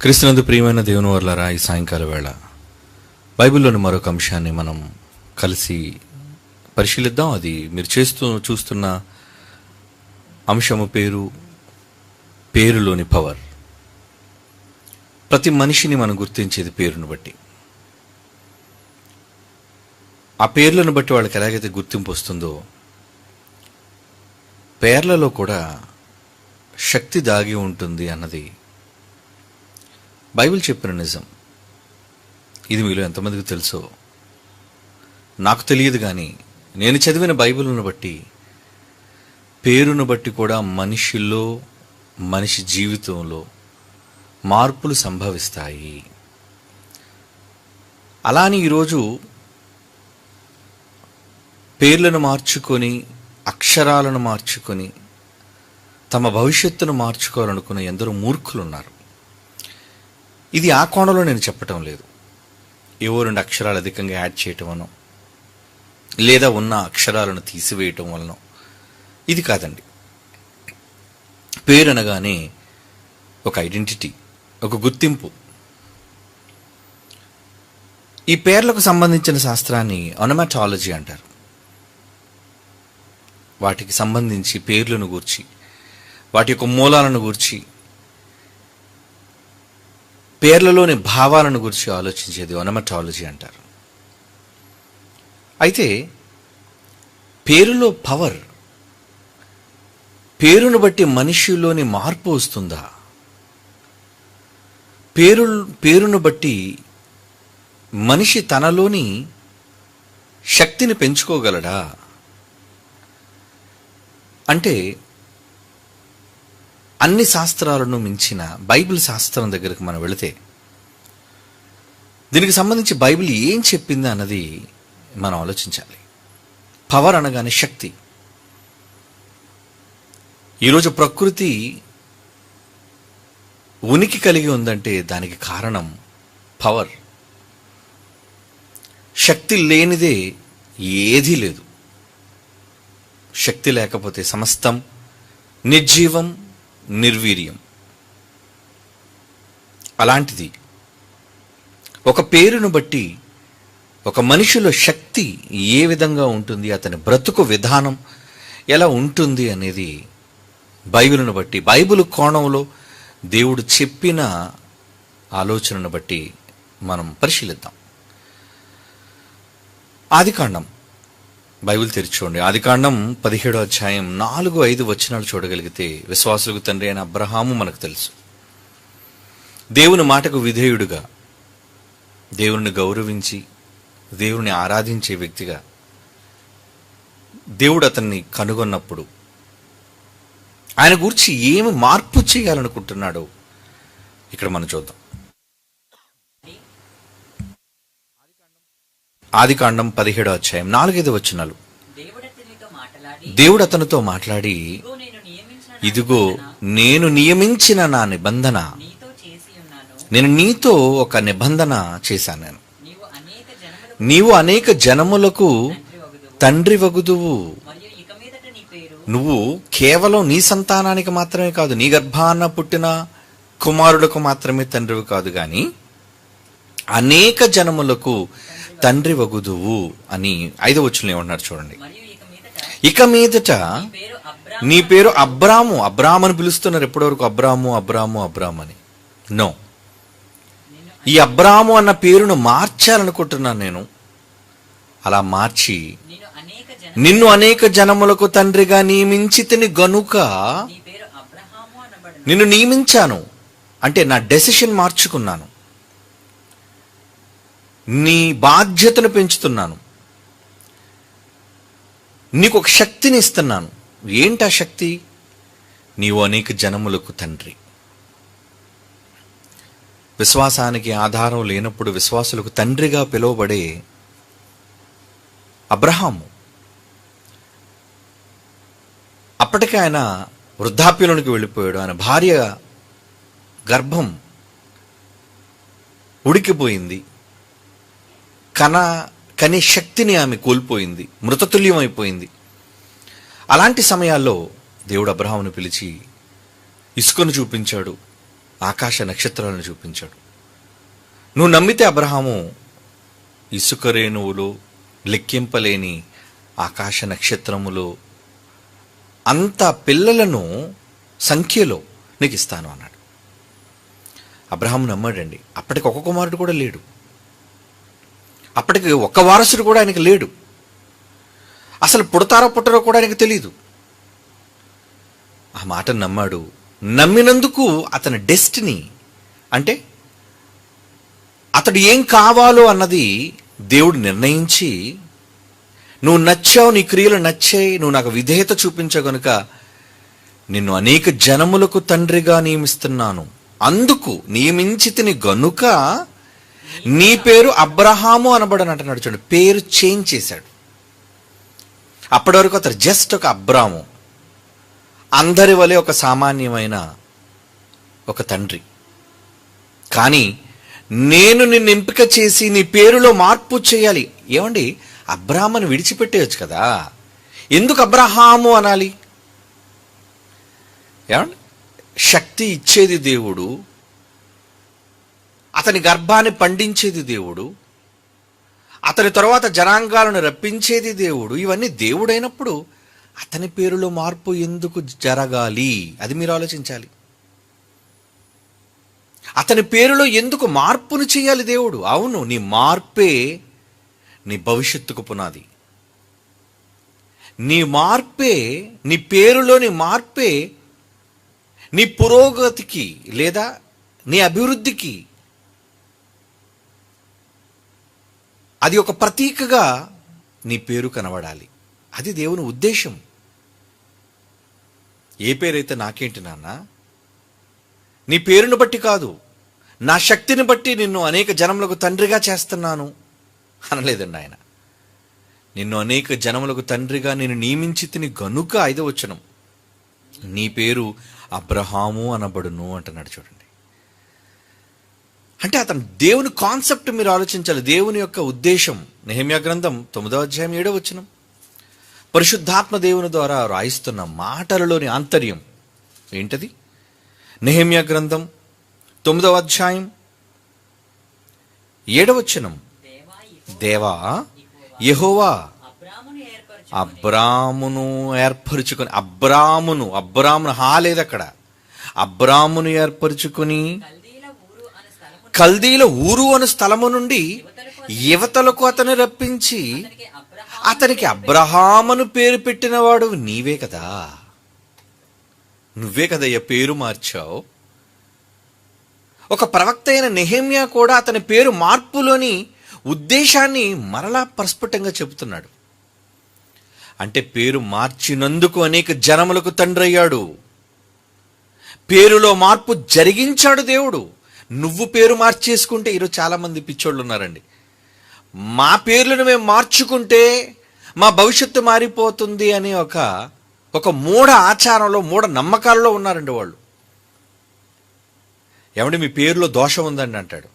క్రీస్తునందు ప్రియమైన దేవుని వర్లారా, ఈ సాయంకాల వేళ బైబిల్లోని మరొక అంశాన్ని మనం కలిసి పరిశీలిద్దాం. అది మీరు చూస్తున్న అంశము పేరులోని పవర్. ప్రతి మనిషిని మనం గుర్తించేది పేరును బట్టి. ఆ పేర్లను బట్టి వాళ్ళకి ఎలాగైతే గుర్తింపు వస్తుందో, పేర్లలో కూడా శక్తి దాగి ఉంటుంది అన్నది బైబిల్ చెప్పిన నిజం. ఇది మీలో ఎంతమందికి తెలుసో నాకు తెలియదు, కానీ నేను చదివిన బైబిల్ను బట్టి పేరును బట్టి కూడా మనిషి జీవితంలో మార్పులు సంభవిస్తాయి. అలాని ఈరోజు పేర్లను మార్చుకొని, అక్షరాలను మార్చుకొని తమ భవిష్యత్తును మార్చుకోవాలనుకున్న ఎందరో మూర్ఖులు ఉన్నారు. ఇది ఆ కోణంలో నేను చెప్పటం లేదు. ఏవో 2 అక్షరాలు అధికంగా యాడ్ చేయటం వలన, లేదా ఉన్న అక్షరాలను తీసివేయటం వలన ఇది కాదండి. పేరు అనగానే ఒక ఐడెంటిటీ, ఒక గుర్తింపు. ఈ పేర్లకు సంబంధించిన శాస్త్రాన్ని ఒనమాటాలజీ అంటారు. వాటికి సంబంధించి పేర్లను గూర్చి, వాటి యొక్క మూలాలను గూర్చి, పేర్లలోని భావాలను గురించి ఆలోచించేది ఒనమాటాలజీ అంటారు. అయితే పేరులో పవర్, పేరును బట్టి మనిషిలోని మార్పు వస్తుందా? పేరును బట్టి మనిషి తనలోని శక్తిని పెంచుకోగలడా అంటే, అన్ని శాస్త్రాలను మించిన బైబిల్ శాస్త్రం దగ్గరకు మనం వెళితే దీనికి సంబంధించి బైబిల్ ఏం చెప్పింది అన్నది మనం ఆలోచించాలి. పవర్ అనగానే శక్తి. ఈరోజు ప్రకృతి ఉనికి కలిగి ఉందంటే దానికి కారణం పవర్. శక్తి లేనిదే ఏదీ లేదు. శక్తి లేకపోతే సమస్తం నిర్జీవం, నిర్వీర్యం. అలాంటిది ఒక పేరును బట్టి ఒక మనిషిలో శక్తి ఏ విధంగా ఉంటుంది, అతని బ్రతుకు విధానం ఎలా ఉంటుంది అనేది బైబిల్ను బట్టి, బైబిల్ కోణంలో దేవుడు చెప్పిన ఆలోచనను బట్టి మనం పరిశీలిద్దాం. ఆదికాండం బైబిల్ తెరిచి చూడండి. ఆదికాండం 17వ అధ్యాయం 4-5 వచనాలు చూడగలిగితే, విశ్వాసులకు తండ్రి అయిన అబ్రహాము మనకు తెలుసు. దేవుని మాటకు విధేయుడుగా, దేవుని గౌరవించి, దేవుని ఆరాధించే వ్యక్తిగా దేవుడు అతన్ని కనుగొన్నప్పుడు ఆయన గురించి ఏమి మార్పు చేయాలనుకుంటున్నాడో ఇక్కడ మనం చూద్దాం. ఆదికాండం 17వ అధ్యాయం 4-5 వచనాలు. దేవుడు అతనితో మాట్లాడి, ఇదిగో నేను నియమించిన నా నిబంధన, నేను నీతో ఒక నిబంధన చేశాను. నీవు అనేక జనములకు తండ్రి వగుదువు. నువ్వు కేవలం నీ సంతానానికి మాత్రమే కాదు, నీ గర్భాన పుట్టిన కుమారులకు మాత్రమే తండ్రివి కాదు, గాని అనేక జనములకు తండ్రి వగుదువు అని 5వ వచనంలో ఏమంటున్నారు చూడండి. ఇక మీదట నీ పేరు అబ్రాము. అబ్రాము అని పిలుస్తున్నారు ఎప్పటివరకు? అబ్రాము అని. నో, ఈ అబ్రాము అన్న పేరును మార్చాలనుకుంటున్నాను నేను. అలా మార్చి నిన్ను అనేక జనములకు తండ్రిగా నియమించితిని గనుక, నిన్ను నియమించాను అంటే నా డెసిషన్ మార్చుకున్నాను, నీ బాధ్యతను పెంచుతున్నాను, నీకు ఒక శక్తిని ఇస్తున్నాను. ఏంటా శక్తి? నీవు అనేక జనములకు తండ్రి. విశ్వాసానికి ఆధారం లేనప్పుడు విశ్వాసులకు తండ్రిగా పిలువబడే అబ్రహాము, అప్పటికే ఆయన వృద్ధాప్యంలోనికి వెళ్ళిపోయాడు. ఆయన భార్య గర్భం ఉడికిపోయింది. కనే శక్తిని ఆమె కోల్పోయింది, మృతతుల్యం అయిపోయింది. అలాంటి సమయాల్లో దేవుడు అబ్రహామును పిలిచి ఇసుకను చూపించాడు. ఆకాశ నక్షత్రాలను చూపించాడు. నువ్వు నమ్మితే అబ్రహాము ఇసుక రేణువులు, లెక్కింపలేని ఆకాశ నక్షత్రములు అంత పిల్లలను సంఖ్యలో నీకు ఇస్తాను అన్నాడు. అబ్రహాము నమ్మాడండి. అప్పటికి ఒక కుమారుడు కూడా లేడు, అప్పటికి ఒక్క వారసుడు కూడా ఆయనకి లేడు, అసలు పుడతారో పుట్టరో కూడా ఆయనకు తెలియదు. ఆ మాట నమ్మాడు. నమ్మినందుకు అతని డెస్టినీ, అంటే అతడు ఏం కావాలో అన్నది దేవుడు నిర్ణయించి, నువ్వు నచ్చావు, నీ క్రియలు నచ్చాయి, నువ్వు నాకు విధేయత చూపించావు గనుక నిన్ను అనేక జనములకు తండ్రిగా నియమిస్తున్నాను, అందుకు నియమించితిని గనుక నీ పేరు అబ్రహాము అనబడని అంటున్నాడు. చూడండి, పేరు చేంజ్ చేశాడు. అప్పటి వరకు అతడు జస్ట్ ఒక అబ్రాము, అందరి వలె ఒక సామాన్యమైన ఒక తండ్రి. కానీ నేను నిన్ను ఎంపిక చేసి నీ పేరులో మార్పు చేయాలి. ఏమండి, అబ్రాహాముని విడిచిపెట్టేయచ్చు కదా, ఎందుకు అబ్రహాము అనాలి? ఏమండి, శక్తి ఇచ్చేది దేవుడు, అతని గర్భాన్ని పండించేది దేవుడు, అతని తరువాత జనాంగాలను రప్పించేది దేవుడు. ఇవన్నీ దేవుడైనప్పుడు అతని పేరులో మార్పు ఎందుకు జరగాలి? అది మీరు ఆలోచించాలి. అతని పేరులో ఎందుకు మార్పును చేయాలి దేవుడు? అవును, నీ మార్పే నీ భవిష్యత్తుకు పునాది. నీ మార్పే, నీ పేరులోని మార్పే నీ పురోగతికి లేదా నీ అభివృద్ధికి అది ఒక ప్రతీకగా నీ పేరు కనబడాలి. అది దేవుని ఉద్దేశం. ఏ పేరైతే నాకేంటి నాన్న, నీ పేరును బట్టి కాదు, నా శక్తిని బట్టి నిన్ను అనేక జనములకు తండ్రిగా చేస్తున్నాను అనలేదండి ఆయన. నిన్ను అనేక జనములకు తండ్రిగా నేను నియమించితిని గనుక, 5వ వచనం, నీ పేరు అబ్రహాము అనబడును అంటున్నాడు. చూడండి, అంటే అతను దేవుని కాన్సెప్ట్ మీరు ఆలోచించాలి, దేవుని యొక్క ఉద్దేశం. నెహెమ్యా గ్రంథం 9వ అధ్యాయం 7వ వచనం, పరిశుద్ధాత్మ దేవుని ద్వారా రాయిస్తున్న మాటలలోని ఆంతర్యం ఏంటది? నెహెమ్యా గ్రంథం 9వ అధ్యాయం 7వ వచనం, దేవా యెహోవా అబ్రామును ఏర్పరుచుకొని, అబ్రామును హా లేదు అక్కడ, అబ్రామును ఏర్పరుచుకొని కల్దీల ఊరు అను స్థలము నుండి యువతలకు అతను రప్పించి అతనికి అబ్రహామును పేరు పెట్టినవాడు నీవే కదా. నువ్వే కదయ్యా పేరు మార్చావు. ఒక ప్రవక్త అయిన నెహెమ్యా కూడా అతని పేరు మార్పులోని ఉద్దేశాన్ని మరలా ప్రస్ఫుటంగా చెబుతున్నాడు. అంటే పేరు మార్చినందుకు అనేక జనములకు తండ్రి అయ్యాడు. పేరులో మార్పు జరిగించాడు దేవుడు. నువ్వు పేరు మార్చేసుకుంటే, ఈరోజు చాలా మంది పిచ్చోళ్ళు ఉన్నారండి, మా పేర్లను మేము మార్చుకుంటే మా భవిష్యత్తు మారిపోతుంది అని ఒక మూఢ ఆచారంలో, మూఢ నమ్మకాల్లో ఉన్నారండి వాళ్ళు. ఏమంటే మీ పేరులో దోషం ఉందండి అంటాడు.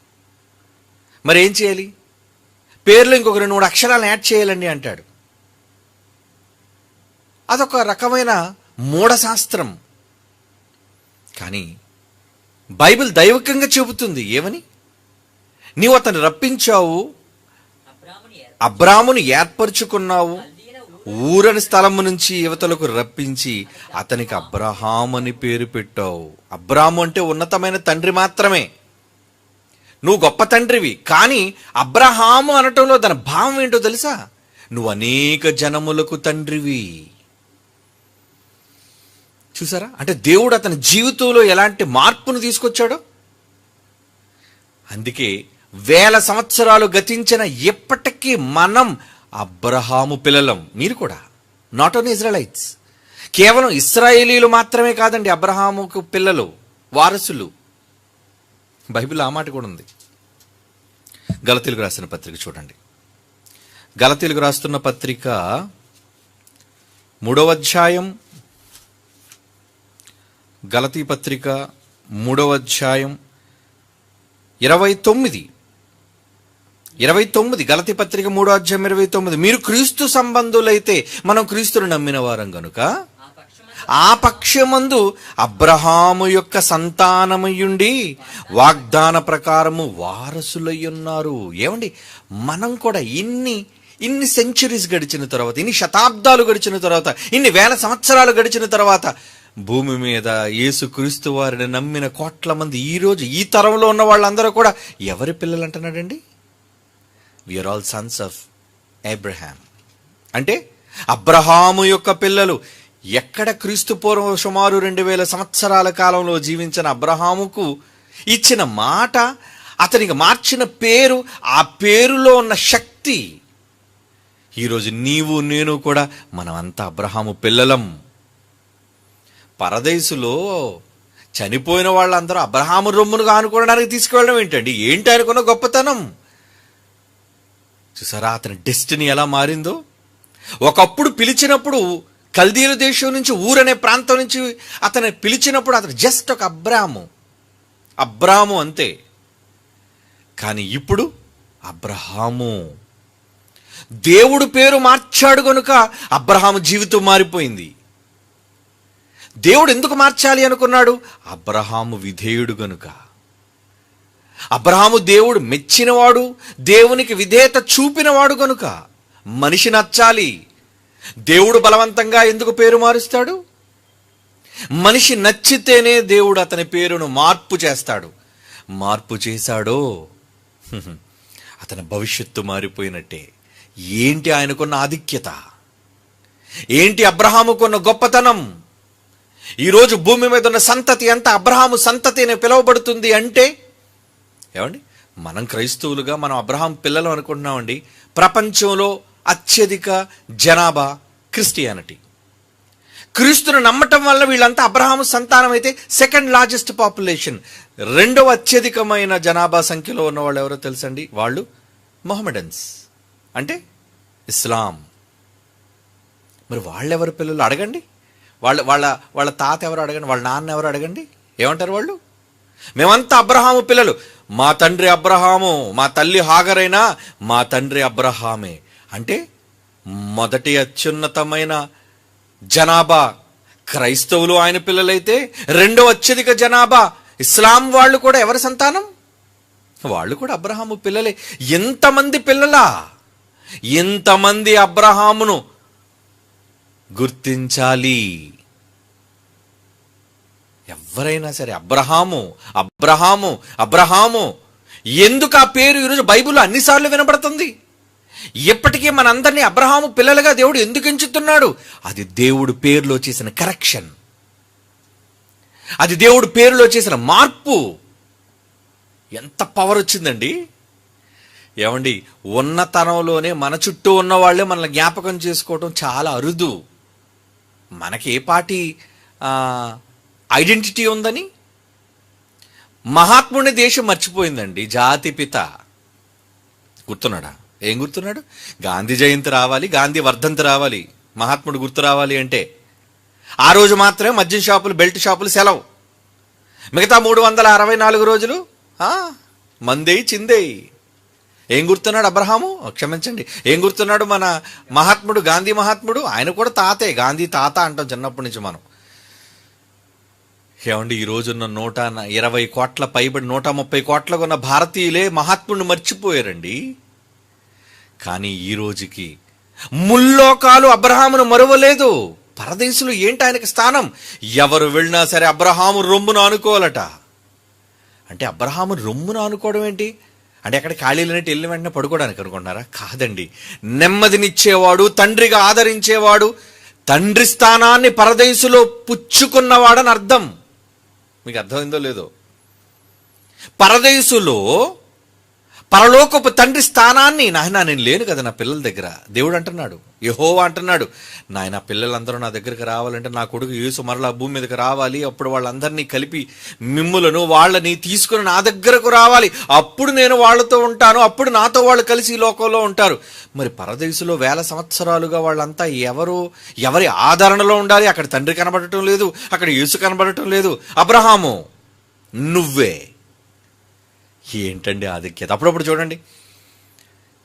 మరి ఏం చేయాలి? పేర్లో ఇంకొక 2-3 అక్షరాలను యాడ్ చేయాలండి అంటాడు. అదొక రకమైన మూఢశాస్త్రం. కానీ బైబిల్ దైవికంగా చెబుతుంది ఏమని? నీవు అతను రప్పించావు, అబ్రామును ఏర్పరచుకున్నావు, ఊరని స్థలము నుంచి యువతలకు రప్పించి అతనికి అబ్రహాము అని పేరు పెట్టావు. అబ్రాము అంటే ఉన్నతమైన తండ్రి మాత్రమే, నువ్వు గొప్ప తండ్రివి. కానీ అబ్రహాము అనటంలో దాని భావం ఏంటో తెలుసా? నువ్వు అనేక జనములకు తండ్రివి. చూసారా? అంటే దేవుడు అతని జీవితంలో ఎలాంటి మార్పును తీసుకొచ్చాడో. అందుకే 1000 సంవత్సరాలు గతించిన ఎప్పటికీ మనం అబ్రహాము పిల్లలం. మీరు కూడా, నాట్ ఓన్లీ ఇజ్రాయలైట్స్, కేవలం ఇశ్రాయేలీలు మాత్రమే కాదండి అబ్రహాముకు పిల్లలు, వారసులు. బైబిల్ ఆ మాట కూడా ఉంది. గలతీయులకు రాసిన పత్రిక చూడండి. గలతీయులకు రాస్తున్న పత్రిక 3వ అధ్యాయం, గలతీ పత్రిక 3వ అధ్యాయం 29, గలతీ పత్రిక 3వ అధ్యాయం 29, మీరు క్రీస్తు సంబంధులైతే మనం క్రీస్తును నమ్మిన వారం గనుక ఆ పక్షమందు అబ్రహాము యొక్క సంతానమయ్యుండి వాగ్దాన ప్రకారము వారసులయ్యున్నారు. ఏమండి, మనం కూడా ఇన్ని సెంచురీస్ గడిచిన తర్వాత, ఇన్ని శతాబ్దాలు గడిచిన తర్వాత, ఇన్ని వేల సంవత్సరాలు గడిచిన తర్వాత భూమి మీద యేసుక్రీస్తు వారిని నమ్మిన కోట్ల మంది ఈరోజు ఈ తరంలో ఉన్న వాళ్ళందరూ కూడా ఎవరి పిల్లలు అంటున్నాడండి? We are all Sons of Abraham. అంటే అబ్రహాము యొక్క పిల్లలు. ఎక్కడ క్రీస్తు పూర్వం సుమారు 2000 సంవత్సరాల కాలంలో జీవించిన అబ్రహాముకు ఇచ్చిన మాట, అతనికి మార్చిన పేరు, ఆ పేరులో ఉన్న శక్తి. ఈరోజు నీవు నేను కూడా మనమంతా అబ్రహాము పిల్లలం. పరదేశులో చనిపోయిన వాళ్ళందరూ అబ్రహాము రొమ్మును ఆనుకోవడానికి తీసుకువెళ్ళడం ఏంటండి? ఏంటి అనుకున్న గొప్పతనం? చూసారా అతని డెస్టినీ ఎలా మారిందో? ఒకప్పుడు పిలిచినప్పుడు కల్దీల దేశం నుంచి, ఊరనే ప్రాంతం నుంచి అతను పిలిచినప్పుడు అతను జస్ట్ ఒక అబ్రాము అంతే. కానీ ఇప్పుడు అబ్రహాము. దేవుడు పేరు మార్చాడు గనుక అబ్రహాము జీవితం మారిపోయింది. దేవుడు ఎందుకు మార్చాలి అనుకున్నాడు? అబ్రహాము విధేయుడు గనుక. అబ్రహాము దేవుడు మెచ్చినవాడు, దేవునికి విధేయత చూపినవాడు గనుక. మనిషి నచ్చాలి. దేవుడు బలవంతంగా ఎందుకు పేరు మారుస్తాడు? మనిషి నచ్చితేనే దేవుడు అతని పేరును మార్పు చేస్తాడు. మార్పు చేశాడో అతని భవిష్యత్తు మారిపోయినట్టే. ఏంటి ఆయనకున్న ఆధిక్యత? ఏంటి అబ్రహాముకున్న గొప్పతనం? ఈరోజు భూమి మీద ఉన్న సంతతి అంతా అబ్రహాము సంతతి అని పిలువబడుతుంది. అంటే ఏమండి, మనం క్రైస్తవులుగా మనం అబ్రహాం పిల్లలు అనుకుంటున్నామండి. ప్రపంచంలో అత్యధిక జనాభా క్రిస్టియానిటీ. క్రీస్తును నమ్మటం వల్ల వీళ్ళంతా అబ్రహాము సంతానం అయితే సెకండ్ లార్జెస్ట్ పాపులేషన్, రెండవ అత్యధికమైన జనాభా సంఖ్యలో ఉన్న వాళ్ళు ఎవరో తెలుసండి? వాళ్ళు మొహమ్మడన్స్, అంటే ఇస్లాం. మరి వాళ్ళెవరి పిల్లలు అడగండి. వాళ్ళ వాళ్ళ వాళ్ళ తాత ఎవరు అడగండి, వాళ్ళ నాన్న ఎవరు అడగండి, ఏమంటారు వాళ్ళు? మేమంతా అబ్రహాము పిల్లలు. మా తండ్రి అబ్రహాము, మా తల్లి హాగరైనా మా తండ్రి అబ్రహామే. అంటే మొదటి అత్యున్నతమైన జనాభా క్రైస్తవులు ఆయన పిల్లలైతే, రెండో అత్యధిక జనాభా ఇస్లాం వాళ్ళు కూడా ఎవరి సంతానం? వాళ్ళు కూడా అబ్రహాము పిల్లలే. ఎంతమంది పిల్లలా? ఎంతమంది అబ్రహామును గుర్తించాలి? ఎవరైనా సరే అబ్రహాము అబ్రహాము అబ్రహాము. ఎందుకు ఆ పేరు ఈరోజు బైబిల్లో అన్నిసార్లు వినబడుతుంది? ఇప్పటికీ మనందరినీ అబ్రహాము పిల్లలుగా దేవుడు ఎందుకు ఎంచుతున్నాడు? అది దేవుడు పేరులో చేసిన కరెక్షన్, అది దేవుడు పేరులో చేసిన మార్పు. ఎంత పవర్ వచ్చిందండి! ఏమండి, ఉన్నతనంలోనే మన చుట్టూ ఉన్న వాళ్ళే మనల్ని జ్ఞాపకం చేసుకోవటం చాలా అరుదు. మనకి ఏ పార్టీ ఐడెంటిటీ ఉందని? మహాత్ముడిని దేశం మర్చిపోయిందండి. జాతిపిత గుర్తున్నాడా? ఏం గుర్తున్నాడు? గాంధీ జయంతి రావాలి, గాంధీ వర్ధంతి రావాలి, మహాత్ముడు గుర్తు రావాలి అంటే ఆ రోజు మాత్రమే మద్యం షాపులు, బెల్ట్ షాపులు సెలవు. మిగతా 364 రోజులు మందేయి చిందేయి. ఏం గుర్తున్నాడు అబ్రహాము? క్షమించండి, ఏం గుర్తున్నాడు మన మహాత్ముడు, గాంధీ మహాత్ముడు? ఆయన కూడా తాతే, గాంధీ తాత అంటాం చిన్నప్పటి నుంచి మనం. ఏమండి, ఈ రోజున్న 120 కోట్ల పైబడి 130 కోట్లకు ఉన్న భారతీయులే మహాత్ముడిని మర్చిపోయారండి. కానీ ఈ రోజుకి ముల్లోకాలు అబ్రహామును మరువలేదు. పరదేశులు ఏంటి ఆయనకి స్థానం? ఎవరు వెళ్ళినా సరే అబ్రహాము రొమ్మును ఆనుకోవాలట. అంటే అబ్రహాము రొమ్మును ఆనుకోవడం ఏంటి? అంటే అక్కడ ఖాళీలనేటి వెళ్ళిన వెంటనే పడుకోవడానికి అనుకుంటున్నారా? కాదండి. నెమ్మదినిచ్చేవాడు, తండ్రిగా ఆదరించేవాడు, తండ్రి స్థానాన్ని పరదేశులో పుచ్చుకున్నవాడని అర్థం. మీకు అర్థమైందో లేదో? పరదేశులో పరలోకపు తండ్రి స్థానాన్ని, నాయన నేను లేను కదా నా పిల్లల దగ్గర, దేవుడు అంటున్నాడు, యెహోవా అంటున్నాడు, నాయన పిల్లలందరూ నా దగ్గరికి రావాలంటే నా కొడుకు యేసు మరలా భూమి మీదకి రావాలి. అప్పుడు వాళ్ళందరినీ కలిపి మిమ్ములను వాళ్ళని తీసుకుని నా దగ్గరకు రావాలి. అప్పుడు నేను వాళ్ళతో ఉంటాను, అప్పుడు నాతో వాళ్ళు కలిసి ఈ లోకంలో ఉంటారు. మరి పరదేశులో 1000 సంవత్సరాలుగా వాళ్ళంతా ఎవరి ఆదరణలో ఉండాలి? అక్కడ తండ్రి కనబడటం లేదు, అక్కడ యేసు కనబడటం లేదు. అబ్రహాము నువ్వే. ఏంటండి ఆధిక్యత! అప్పుడప్పుడు చూడండి,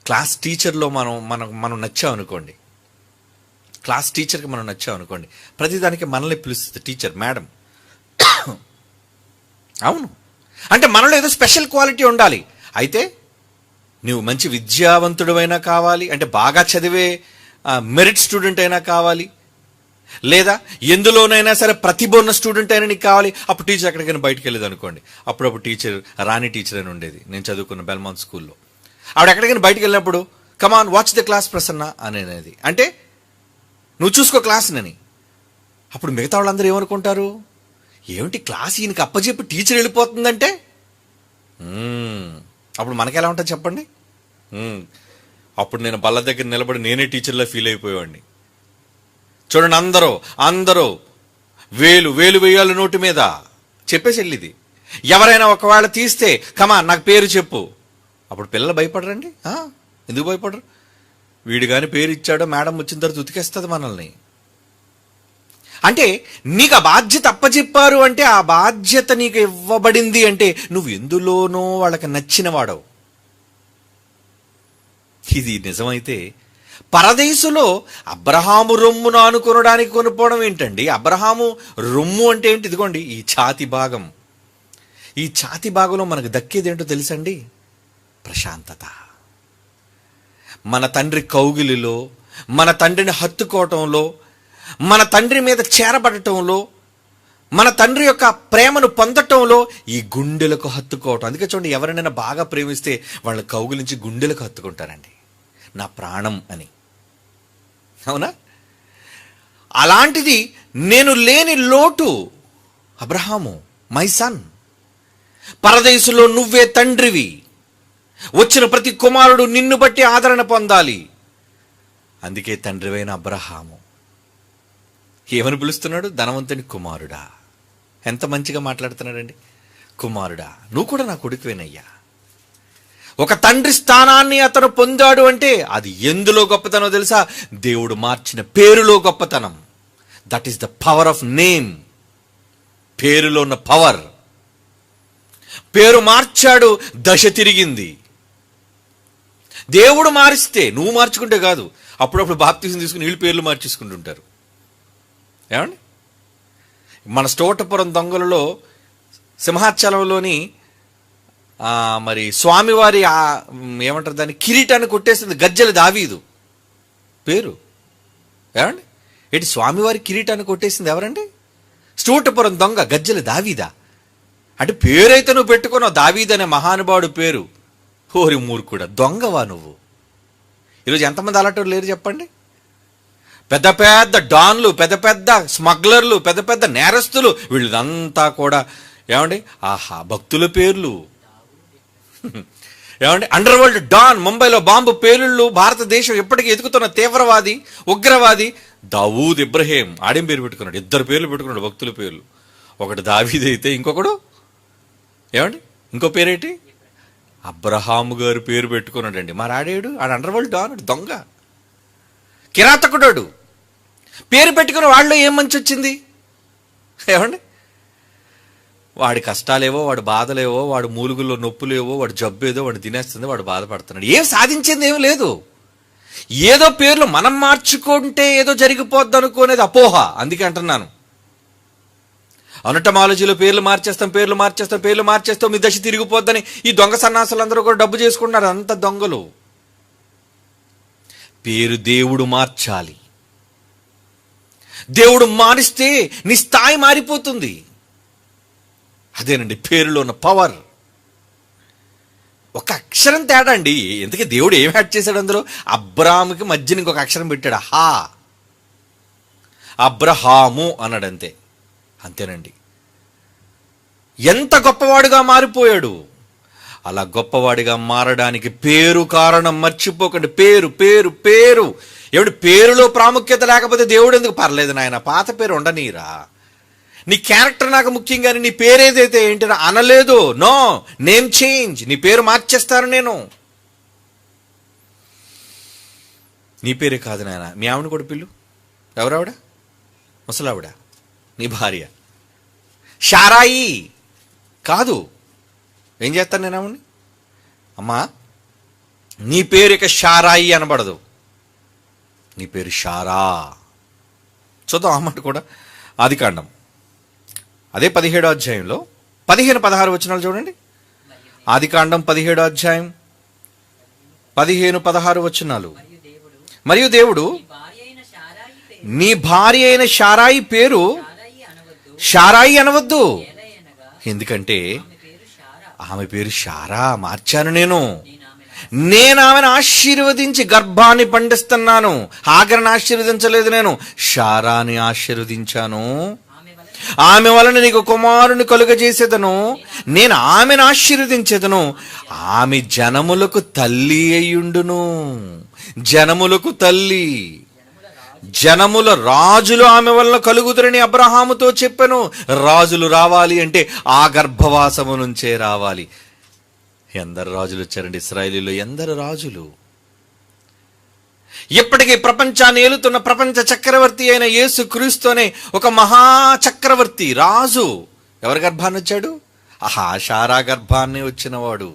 క్లాస్ టీచర్లో మనం నచ్చామనుకోండి, క్లాస్ టీచర్కి మనం నచ్చాం అనుకోండి, ప్రతిదానికి మనల్ని పిలుస్తుంది టీచర్, మేడం. అవును, అంటే మనలో ఏదో స్పెషల్ క్వాలిటీ ఉండాలి. అయితే నువ్వు మంచి విద్యావంతుడైనా కావాలి, అంటే బాగా చదివే మెరిట్ స్టూడెంట్ అయినా కావాలి, లేదా ఎందులోనైనా సరే ప్రతిభ ఉన్న స్టూడెంట్ అయినా నీకు కావాలి. అప్పుడు టీచర్ ఎక్కడికైనా బయటకు వెళ్ళేది అనుకోండి, అప్పుడప్పుడు టీచర్, రాణి టీచర్ అని ఉండేది, నేను చదువుకున్న బెల్మాంట్ స్కూల్లో. ఆవిడ ఎక్కడికైనా బయటకు వెళ్ళినప్పుడు కమాన్ వాచ్ ద క్లాస్ ప్రసన్న అనేది, అంటే నువ్వు చూసుకో క్లాస్నని. అప్పుడు మిగతా వాళ్ళందరూ ఏమనుకుంటారు, ఏమిటి క్లాస్ ఈయనకి అప్పచెప్పి టీచర్ వెళ్ళిపోతుందంటే. అప్పుడు మనకెలా ఉంటుంది చెప్పండి. అప్పుడు నేను బల్ల దగ్గర నిలబడి నేనే టీచర్లా ఫీల్ అయిపోయేవాడిని. చూడండి, అందరూ వేలు వేయాలి నోటి మీద చెప్పేసి వెళ్ళిది. ఎవరైనా ఒకవేళ తీస్తే కమా నాకు పేరు చెప్పు, అప్పుడు పిల్లలు భయపడరండి. ఎందుకు భయపడరు? వీడు కానీ పేరు ఇచ్చాడో మేడం వచ్చిన తర్వాత ఉతికేస్తుంది మనల్ని. అంటే నీకు ఆ బాధ్యత అప్పచెప్పారు అంటే, ఆ బాధ్యత నీకు ఇవ్వబడింది అంటే నువ్వు ఎందులోనో వాళ్ళకి నచ్చిన వాడవు. ఇది నిజమైతే పరదేశులో అబ్రహాము రొమ్మును ఆనుకొనడానికి కొనుక్కోవడం ఏంటండి? అబ్రహాము రొమ్ము అంటే ఏంటి? ఇదిగోండి ఈ ఛాతి భాగం. ఈ ఛాతి భాగంలో మనకు దక్కేది ఏంటో తెలుసండి? ప్రశాంతత. మన తండ్రి కౌగిలిలో, మన తండ్రిని హత్తుకోవటంలో, మన తండ్రి మీద చేరబడటంలో, మన తండ్రి యొక్క ప్రేమను పొందటంలో ఈ గుండెలకు హత్తుకోవటం. అందుకే చూడండి, ఎవరైనా బాగా ప్రేమిస్తే వాళ్ళ కౌగిలించి గుండెలకు హత్తుకుంటారండి, నా ప్రాణం అని. అవునా? అలాంటిది నేను లేని లోటు అబ్రహాము, మై సన్, పరదేశంలో నువ్వే తండ్రివి, వచ్చిన ప్రతి కుమారుడు నిన్ను బట్టి ఆదరణ పొందాలి. అందుకే తండ్రివైన అబ్రహాము ఏమని పిలుస్తున్నాడు? ధనవంతుని కుమారుడా. ఎంత మంచిగా మాట్లాడుతున్నాడండి. కుమారుడా, నువ్వు కూడా నా కొడుకువేనయ్యా. ఒక తండ్రి స్థానాన్ని అతను పొందాడు అంటే అది ఎందులో గొప్పతనం తెలుసా? దేవుడు మార్చిన పేరులో గొప్పతనం. That is the power of name. పేరులో ఉన్న పవర్. పేరు మార్చాడు, దశ తిరిగింది. దేవుడు మారిస్తే, నువ్వు మార్చుకుంటే కాదు. అప్పుడప్పుడు బాప్తిజం తీసుకుని వీళ్ళు పేర్లు మార్చేసుకుంటుంటారు. ఏమండి, మన స్టోటపురం దొంగలలో సింహాచలంలోని మరి స్వామివారి ఏమంటారు దాన్ని, కిరీటాన్ని కొట్టేసింది గజ్జెల దావీదు పేరు. ఏమండి, ఏంటి స్వామివారి కిరీటాన్ని కొట్టేసింది ఎవరండి? స్టోటపురం దొంగ గజ్జెల దావీదా? అంటే పేరైతే నువ్వు పెట్టుకున్నావు, దావీద్ అనే మహానుభావుడు పేరు. ఓరి మూర్ఖుడా, దొంగవా నువ్వు. ఈరోజు ఎంతమంది అలాంటి లేరు చెప్పండి? పెద్ద పెద్ద డాన్లు, పెద్ద పెద్ద స్మగ్లర్లు, పెద్ద పెద్ద నేరస్తులు, వీళ్ళంతా కూడా ఏమండి భక్తుల పేర్లు. ఏమండి, అండర్ వరల్డ్ డాన్, ముంబైలో బాంబు పేలుళ్ళు, భారతదేశం ఎప్పటికీ ఎదుగుతున్న తీవ్రవాది, ఉగ్రవాది దావూద్ ఇబ్రహీం. ఆడేం పేరు పెట్టుకున్నాడు? 2 పేర్లు పెట్టుకున్నాడు, భక్తుల పేర్లు. ఒకటి దావీద్ అయితే ఇంకొకడు ఏమండి, ఇంకో పేరేంటి? అబ్రహాము గారు పేరు పెట్టుకున్నాడండి. మరి ఆడేడు, ఆడ అండర్ వరల్డ్ డాన్, దొంగ, కిరాతకుడు. పేరు పెట్టుకున్న వాళ్ళు ఏం మంచి వచ్చింది? ఏమండి, వాడి కష్టాలేవో, వాడి బాధలేవో, వాడు మూలుగుల్లో నొప్పులేవో, వాడు జబ్బేదో వాడు తినేస్తుంది, వాడు బాధపడుతున్నాడు. ఏం సాధించింది ఏం లేదు. ఏదో పేర్లు మనం మార్చుకుంటే ఏదో జరిగిపోద్ది అనుకోనేది అపోహ. అందుకే అంటున్నాను, అనటమాలజీలో పేర్లు మార్చేస్తాం మీ దశ తిరిగిపోద్దని ఈ దొంగ సన్నాసులందరూ కూడా డబ్బు చేసుకుంటున్నారు. అంత దొంగలు. పేరు దేవుడు మార్చాలి. దేవుడు మారిస్తే నీ స్థాయి మారిపోతుంది. అదేనండి పేరులో ఉన్న పవర్. ఒక అక్షరం తేడా అండి. ఎందుకే దేవుడు ఏం యాడ్ చేశాడు అందులో? అబ్రాహాముకి మధ్యన ఇంకొక అక్షరం పెట్టాడు, హా. అబ్రహాము అన్నాడు, అంతే. అంతేనండి. ఎంత గొప్పవాడుగా మారిపోయాడు. అలా గొప్పవాడిగా మారడానికి పేరు కారణం. మర్చిపోకండి, పేరు పేరు పేరు. ఏమిటి, పేరులో ప్రాముఖ్యత లేకపోతే దేవుడు ఎందుకు? పర్లేదు నాయన, పాత పేరు ఉండనీరా, నీ క్యారెక్టర్ నాకు ముఖ్యం, కానీ నీ పేరు ఏదైతే ఏంటి అనలేదు. No, name change. నీ పేరు మార్చేస్తాను నేను. నీ పేరే కాదు నాయన, మీ ఆవిడ కూడా పిల్లు. ఎవరావిడ? ముసలావిడ, నీ భార్య. షారాయి కాదు. ఏం చేస్తాను నేను ఆవిడ్ని? అమ్మా, నీ పేరు ఇక షారాయి అనబడదు, నీ పేరు షారా. చూద్దాం ఆ మాట కూడా. ఆదికాండం అదే 17వ అధ్యాయంలో 15-16 వచనాలు చూడండి. ఆదికాండం 17వ అధ్యాయం 15-16 వచనాలు. మరియు దేవుడు నీ భార్య అయిన శారాయి పేరు శారాయి అనవద్దు, ఎందుకంటే ఆమె పేరు శారా మార్చాను నేను ఆమెను ఆశీర్వదించి గర్భాన్ని పండిస్తున్నాను. హాగర్ని ఆశీర్వదించలేదు, నేను శారాని ఆశీర్వదించాను. ఆమె వలన నీకు కుమారుని కలుగజేసేదను, నేను ఆమెను ఆశీర్వదించేదను. ఆమె జనములకు తల్లి అయ్యుండును. జనములకు తల్లి, జనముల రాజులు ఆమె వలన కలుగుదురని అబ్రహాముతో చెప్పెను. రాజులు రావాలి అంటే ఆ గర్భవాసము నుంచే రావాలి. ఎందరు రాజులు వచ్చారండి ఇశ్రాయేలీలో, ఎందరు రాజులు. ఇప్పటికీ ప్రపంచాన్ని ఏలుతున్న ప్రపంచ చక్రవర్తి అయిన యేసు క్రీస్తునే ఒక మహా చక్రవర్తి రాజు ఎవరి గర్భాన్ని వచ్చాడు? శారా గర్భాన్ని వచ్చినవాడు.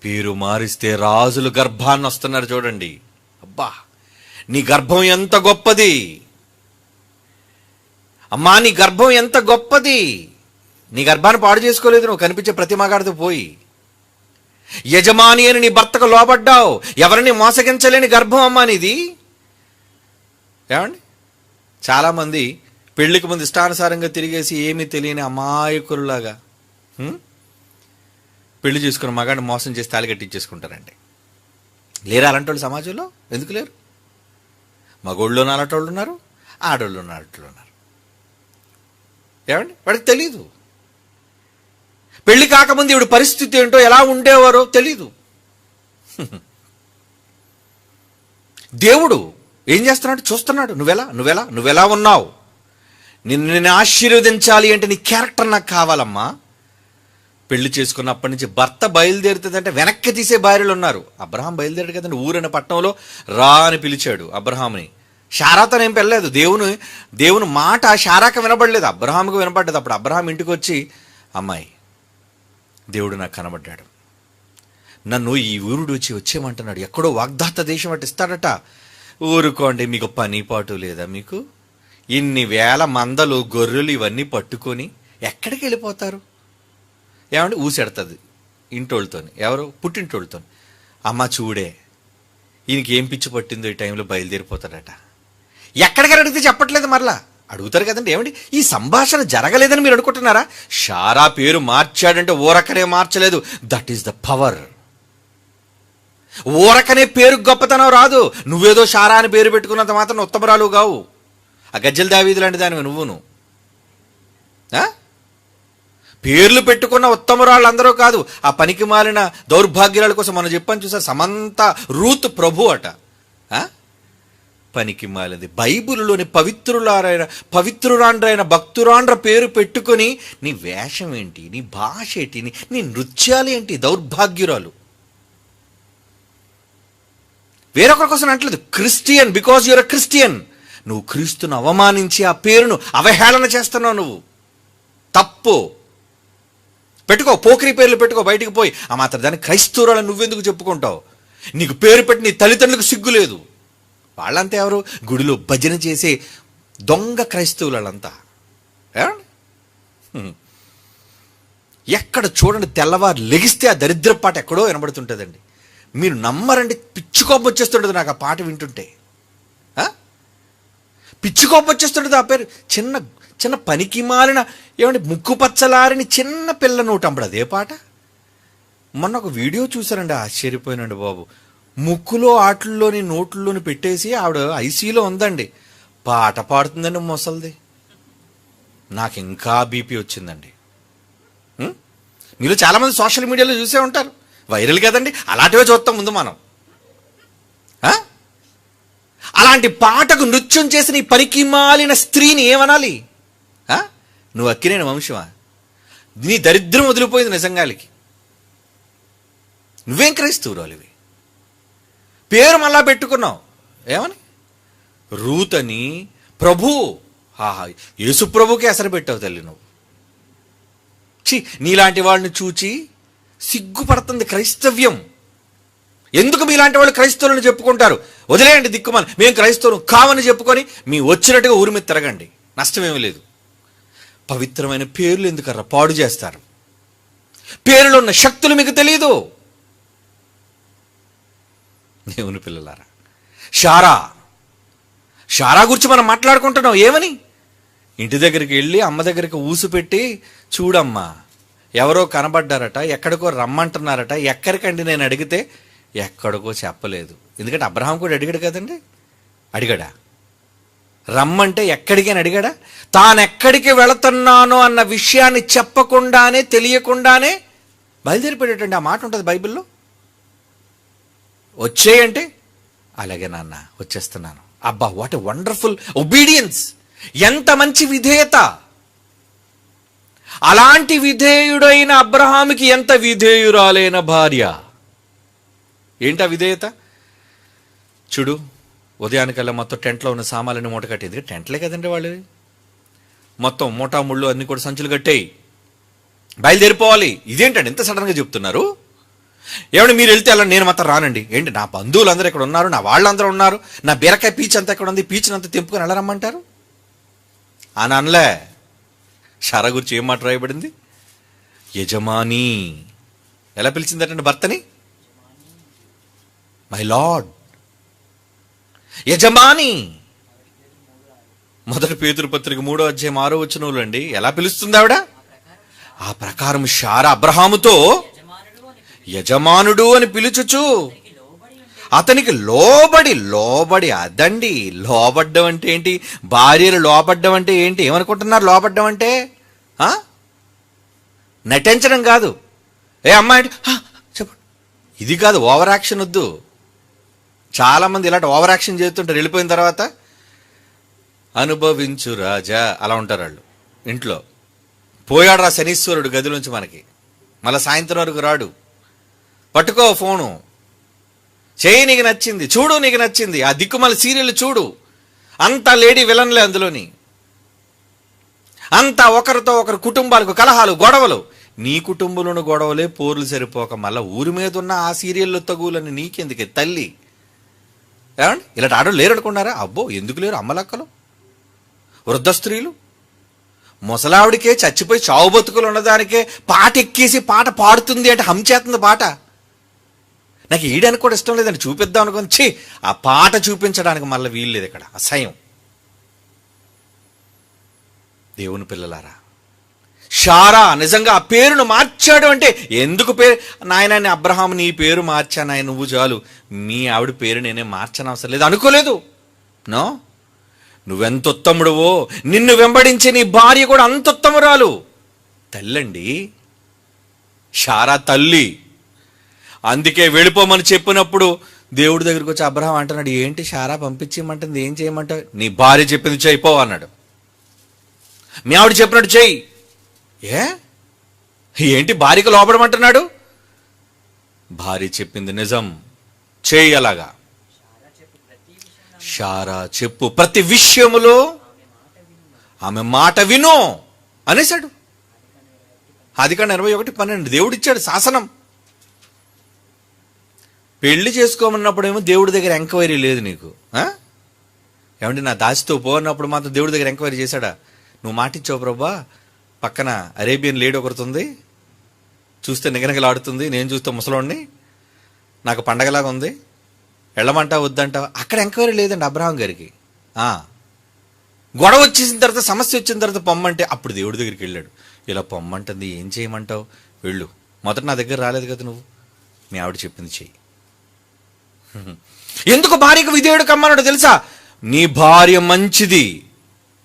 పేరు మారిస్తే రాజులు గర్భాన్ని వస్తున్నారు చూడండి. అబ్బా, నీ గర్భం ఎంత గొప్పది అమ్మా, నీ గర్భం ఎంత గొప్పది. నీ గర్భాన్ని పాడు చేసుకోలేదు నువ్వు కనిపించే ప్రతి మగాడితో పోయి. యజమాని అని నీ భర్తకు లోబడ్డావు. ఎవరిని మోసగించలేని గర్భం అమ్మా నీది. ఏమండి, చాలామంది పెళ్లికి ముందు ఇష్టానుసారంగా తిరిగేసి ఏమీ తెలియని అమాయకుల్లాగా పెళ్లి చేసుకున్న మగాడిని మోసం చేసి తాళి కట్టించేసుకుంటారండి. లేరా అలాంటి వాళ్ళు సమాజంలో? ఎందుకు లేరు? మగోళ్ళలోనూ అలాంటి వాళ్ళు ఉన్నారు, ఆడోళ్ళలోనూ అలాంటి ఉన్నారు. ఏమండి, వాడికి తెలీదు. పెళ్లి కాకముందు ఇవిడ పరిస్థితి ఏంటో, ఎలా ఉండేవారో తెలీదు. దేవుడు ఏం చేస్తున్నాడు చూస్తున్నాడు. నువ్వెలా ఉన్నావు. నిన్ను ఆశీర్వదించాలి అంటే నీ క్యారెక్టర్ నాకు కావాలమ్మా. పెళ్లి చేసుకున్నప్పటి నుంచి భర్త బయలుదేరుతుందంటే వెనక్కి తీసే భార్యలు ఉన్నారు. అబ్రహాం బయలుదేరాడు కదండి, ఊరైన పట్టణంలో రా అని పిలిచాడు అబ్రహాంని. శారాతో ఏం పెళ్ళలేదు. దేవుని మాట శారాకు వినబడలేదు, అబ్రహాంకు వినబడ్డది. అప్పుడు అబ్రహాం ఇంటికి వచ్చి, అమ్మాయి దేవుడు నాకు కనబడ్డాడు, నన్ను ఈ ఊరుడు వచ్చేయమంటున్నాడు, ఎక్కడో వాగ్దాత దేశం అటు ఇస్తాడట. ఊరుకోండి, మీకు పని పాటు లేదా? మీకు ఇన్ని వేల మందలు గొర్రెలు ఇవన్నీ పట్టుకొని ఎక్కడికి వెళ్ళిపోతారు? ఏమంటే ఊసెడుతుంది ఇంటోళ్ళతోని, ఎవరు పుట్టింటోళ్ళతో. అమ్మ చూడే, ఈయనకి ఏం పిచ్చి పట్టిందో ఈ టైంలో బయలుదేరిపోతాడట. ఎక్కడికి అడిగితే చెప్పట్లేదు, మరలా అడుగుతారు కదండి. ఏమండి, ఈ సంభాషణ జరగలేదని మీరు అనుకుంటున్నారా? శారా పేరు మార్చాడంటే ఊరకనే మార్చలేదు. That is the power. ఊరకనే పేరు గొప్పతనం రాదు. నువ్వేదో శారా అని పేరు పెట్టుకున్నంత మాత్రం ఉత్తమరాలు కావు. ఆ గజ్జల దావీదు లాంటి దానివి నువ్వును. పేర్లు పెట్టుకున్న ఉత్తమరాళ్ళు అందరూ కాదు. ఆ పనికి మాలిన దౌర్భాగ్యాల కోసం మనం చెప్పని చూసారు. సమంత రూత్ ప్రభు అట. పనికి మాలింది. బైబిల్లోని పవిత్రురాండ్రైన భక్తురాండ్ర పేరు పెట్టుకొని నీ వేషం ఏంటి, నీ భాష ఏంటి, నీ నృత్యాలు ఏంటి? దౌర్భాగ్యురాలు. వేరొకరి కోసం అంటలేదు. Christian, because you are a Christian. నువ్వు క్రీస్తును అవమానించి ఆ పేరును అవహేళన చేస్తున్నావు. నువ్వు తప్పు. పెట్టుకో, పోకిరి పేర్లు పెట్టుకో బయటికి పోయి. ఆ మాత్రం దాన్ని క్రైస్తవురాలు నువ్వెందుకు చెప్పుకుంటావు? నీకు పేరు పెట్టి నీ తల్లిదండ్రులకు సిగ్గు లేదు. వాళ్ళంతా ఎవరు? గుడిలో భజన చేసే దొంగ క్రైస్తవులు వాళ్ళంతా. ఎక్కడ చూడండి, తెల్లవారు లెగిస్తే ఆ దరిద్ర పాట ఎక్కడో వినబడుతుంటుందండి. మీరు నమ్మరండి, పిచ్చికోపం వచ్చేస్తుంటుంది నాకు ఆ పాట వింటుంటే. పిచ్చికోపం వచ్చేస్తుంటుంది ఆ పేరు. చిన్న చిన్న పనికి మాలిన, ఏమంటే ముక్కు పచ్చలారిని చిన్న పిల్ల నోటు అప్పుడు అదే పాట. మొన్న ఒక వీడియో చూసారండి, ఆశ్చర్యపోయినండి బాబు. ముక్కులో ఆటల్లోని నోట్లలోని పెట్టేసి ఆవిడ ఐసీలో ఉందండి, పాట పాడుతుందండి ముసలిది. నాకు ఇంకా బీపీ వచ్చిందండి. మీరు చాలామంది సోషల్ మీడియాలో చూసే ఉంటారు, వైరల్ కదండి. అలాంటివే చూస్తాం ముందు మనం. అలాంటి పాటకు నృత్యం చేసిన ఈ పనికి మాలిన స్త్రీని ఏమనాలి? నువ్వు అక్కినేని వంశమా? నీ దరిద్రం వదిలిపోయింది నిజంగాలికి. నువ్వేం క్రైస్తవురాలివి? పేరు మళ్ళా పెట్టుకున్నావు ఏమని? రూత్ అని. ప్రభు, యేసు ప్రభుకి ఎసరు పెట్టావు తల్లి నువ్వు. నీలాంటి వాళ్ళని చూచి సిగ్గుపడుతుంది క్రైస్తవ్యం. ఎందుకు మీలాంటి వాళ్ళు క్రైస్తవులను చెప్పుకుంటారు? వదిలేయండి దిక్కుమని, మేము క్రైస్తవులు కావని చెప్పుకొని మీ వచ్చినట్టుగా ఊరి మీద తిరగండి, నష్టమేమీ లేదు. పవిత్రమైన పేర్లు ఎందుకర్రా పాడు చేస్తారు? పేరులో ఉన్న శక్తులు మీకు తెలియదు. దేవుని పిల్లలారా, షారా గురించి మనం మాట్లాడుకుంటున్నాం. ఏమని? ఇంటి దగ్గరికి వెళ్ళి అమ్మ దగ్గరికి ఊసు పెట్టి, చూడమ్మా ఎవరో కనబడ్డారట, ఎక్కడికో రమ్మంటున్నారట. ఎక్కడికండి నేను అడిగితే ఎక్కడికో చెప్పలేదు. ఎందుకంటే అబ్రహాం కూడా అడిగాడు కదండి. అడిగాడా? రమ్మంటే ఎక్కడికి అని అడిగాడా? తానెక్కడికి వెళుతున్నానో అన్న విషయాన్ని చెప్పకుండానే, తెలియకుండానే బయలుదేరిపోయేటండి. ఆ మాట ఉంటుంది బైబిల్లో. వచ్చేయంటే అలాగే నాన్న వచ్చేస్తున్నాను. అబ్బా, వాట్ ఎ వండర్ఫుల్ ఒబీడియన్స్! ఎంత మంచి విధేయత! అలాంటి విధేయుడైన అబ్రహాముకి ఎంత విధేయురాలైన భార్య! ఏంటా విధేయత? చూడు, ఉదయానికల్లా మొత్తం టెంట్లో ఉన్న సామాన్లని మూట కట్టేది. టెంట్లే కదండి వాళ్ళు. మొత్తం మూటా ముళ్ళు అన్ని కూడా సంచులు కట్టేయి, బయలుదేరిపోవాలి. ఇదేంటండి ఇంత సడన్గా చెప్తున్నారు? ఏమంటే మీరు వెళ్తే అలా నేను మాత్రం రానండి. ఏంటి, నా బంధువులందరూ ఇక్కడ ఉన్నారు, నా వాళ్ళందరూ ఉన్నారు, నా బీరకాయ పీచ్ అంతా ఎక్కడ ఉంది, పీచునంతా తెంపుకొని ఎలా రమ్మంటారు అని అనలే. షారా గురించి ఏం మాట రాయబడింది? యజమాని. ఎలా పిలిచిందటండి భర్తని? మై లార్డ్, యజమాని. 1 పేతురు పత్రిక 3వ అధ్యాయం 6వ వచనంలో అండి ఎలా పిలుస్తుంది ఆవిడ? ఆ ప్రకారం షారా అబ్రహాముతో యజమానుడు అని పిలుచుచు అతనికి లోబడి అదండి. లోబడ్డం అంటే ఏంటి? భార్యలు లోబడ్డం అంటే ఏంటి? ఏమనుకుంటున్నారు లోబడ్డం అంటే? నటించడం కాదు. ఏ అమ్మాయి చెప్పు, ఇది కాదు. ఓవర్ యాక్షన్ వద్దు. చాలా మంది ఇలాంటి ఓవర్ యాక్షన్ చేస్తుంటారు. వెళ్ళిపోయిన తర్వాత అనుభవించు రాజా అలా ఉంటారు వాళ్ళు. ఇంట్లో పోయాడు రా శనీశ్వరుడు గదిలోంచి మనకి, మళ్ళీ సాయంత్రం వరకు రాడు. పట్టుకో ఫోను, చేయి నీకు నచ్చింది, చూడు నీకు నచ్చింది, ఆ దిక్కుమల సీరియల్ చూడు. అంతా లేడీ విలన్లే అందులోని. అంతా ఒకరితో ఒకరు కుటుంబాలకు కలహాలు, గొడవలు. నీ కుటుంబంలోని గొడవలే పోర్లు సరిపోక మళ్ళీ ఊరి మీద ఉన్న ఆ సీరియల్లో తగులని నీకెందుకే తల్లి? ఏమండి ఇలాంటి ఆడలు లేరు అనుకున్నారా? అబ్బో, ఎందుకు లేరు? అమ్మలక్కలు, వృద్ధ స్త్రీలు, ముసలావిడికే చచ్చిపోయి చావు బతుకులు ఉన్నదానికే పాట ఎక్కేసి పాట పాడుతుంది అంటే హంచేస్తుంది పాట. నాకు ఈయడానికి కూడా ఇష్టం లేదండి, చూపిద్దాం అనుకుని ఆ పాట చూపించడానికి మళ్ళీ వీలు లేదు ఇక్కడ. అసహ్యం. దేవుని పిల్లలారా, షారా నిజంగా ఆ పేరును మార్చాడు అంటే ఎందుకు? పేరు నాయన అబ్రహాం నీ పేరు మార్చాను ఆయన, నువ్వు చాలు, మీ ఆవిడ పేరు నేనే మార్చని అవసరం లేదు అనుకోలేదు. నో, నువ్వెంత ఉత్తముడువో నిన్ను వెంబడించే నీ భార్య కూడా అంత ఉత్తమురాలు. తల్లండి, షారా తల్లి. అందుకే వెళ్ళిపోమని చెప్పినప్పుడు దేవుడి దగ్గరికి వచ్చి అబ్రహాం అంటున్నాడు, ఏంటి షారా పంపించేయమంటుంది, ఏం చేయమంటావు? నీ భార్య చెప్పింది చేయిపో అన్నాడు. మీ ఆవిడ చెప్పినట్టు చెయ్యి. ఏంటి భార్యకు లోపడమంటున్నాడు? భార్య చెప్పింది నిజం, చేయి. అలాగా షారా చెప్పు ప్రతి విషయములో ఆమె మాట విను అనేశాడు. ఆదికాండం 21:12 దేవుడిచ్చాడు శాసనం. పెళ్లి చేసుకోమన్నప్పుడేమో దేవుడి దగ్గర ఎంక్వైరీ లేదు నీకు. ఏమంటే నా దాసితో పోన్నప్పుడు మాత్రం దేవుడి దగ్గర ఎంక్వైరీ చేశాడా? నువ్వు మాటిచ్చావు ప్రభా, పక్కన అరేబియన్ లేడీ ఒకరుతుంది, చూస్తే నిగనగలాడుతుంది, నేను చూస్తే ముసలోడిని, నాకు పండగలాగా ఉంది, వెళ్ళమంటావు వద్దంటావు? అక్కడ ఎంక్వైరీ లేదండి అబ్రహాం గారికి. గొడవ వచ్చేసిన తర్వాత, సమస్య వచ్చిన తర్వాత పొమ్మంటే అప్పుడు దేవుడి దగ్గరికి వెళ్ళాడు. ఇలా పొమ్మంటుంది, ఏం చేయమంటావు? వెళ్ళు. మొదట నా దగ్గర రాలేదు కదా నువ్వు, మీ ఆవిడ చెప్పింది చెయ్యి. ఎందుకు భార్యకు విధేయుడు కమ్మన్నాడు తెలుసా? నీ భార్య మంచిది,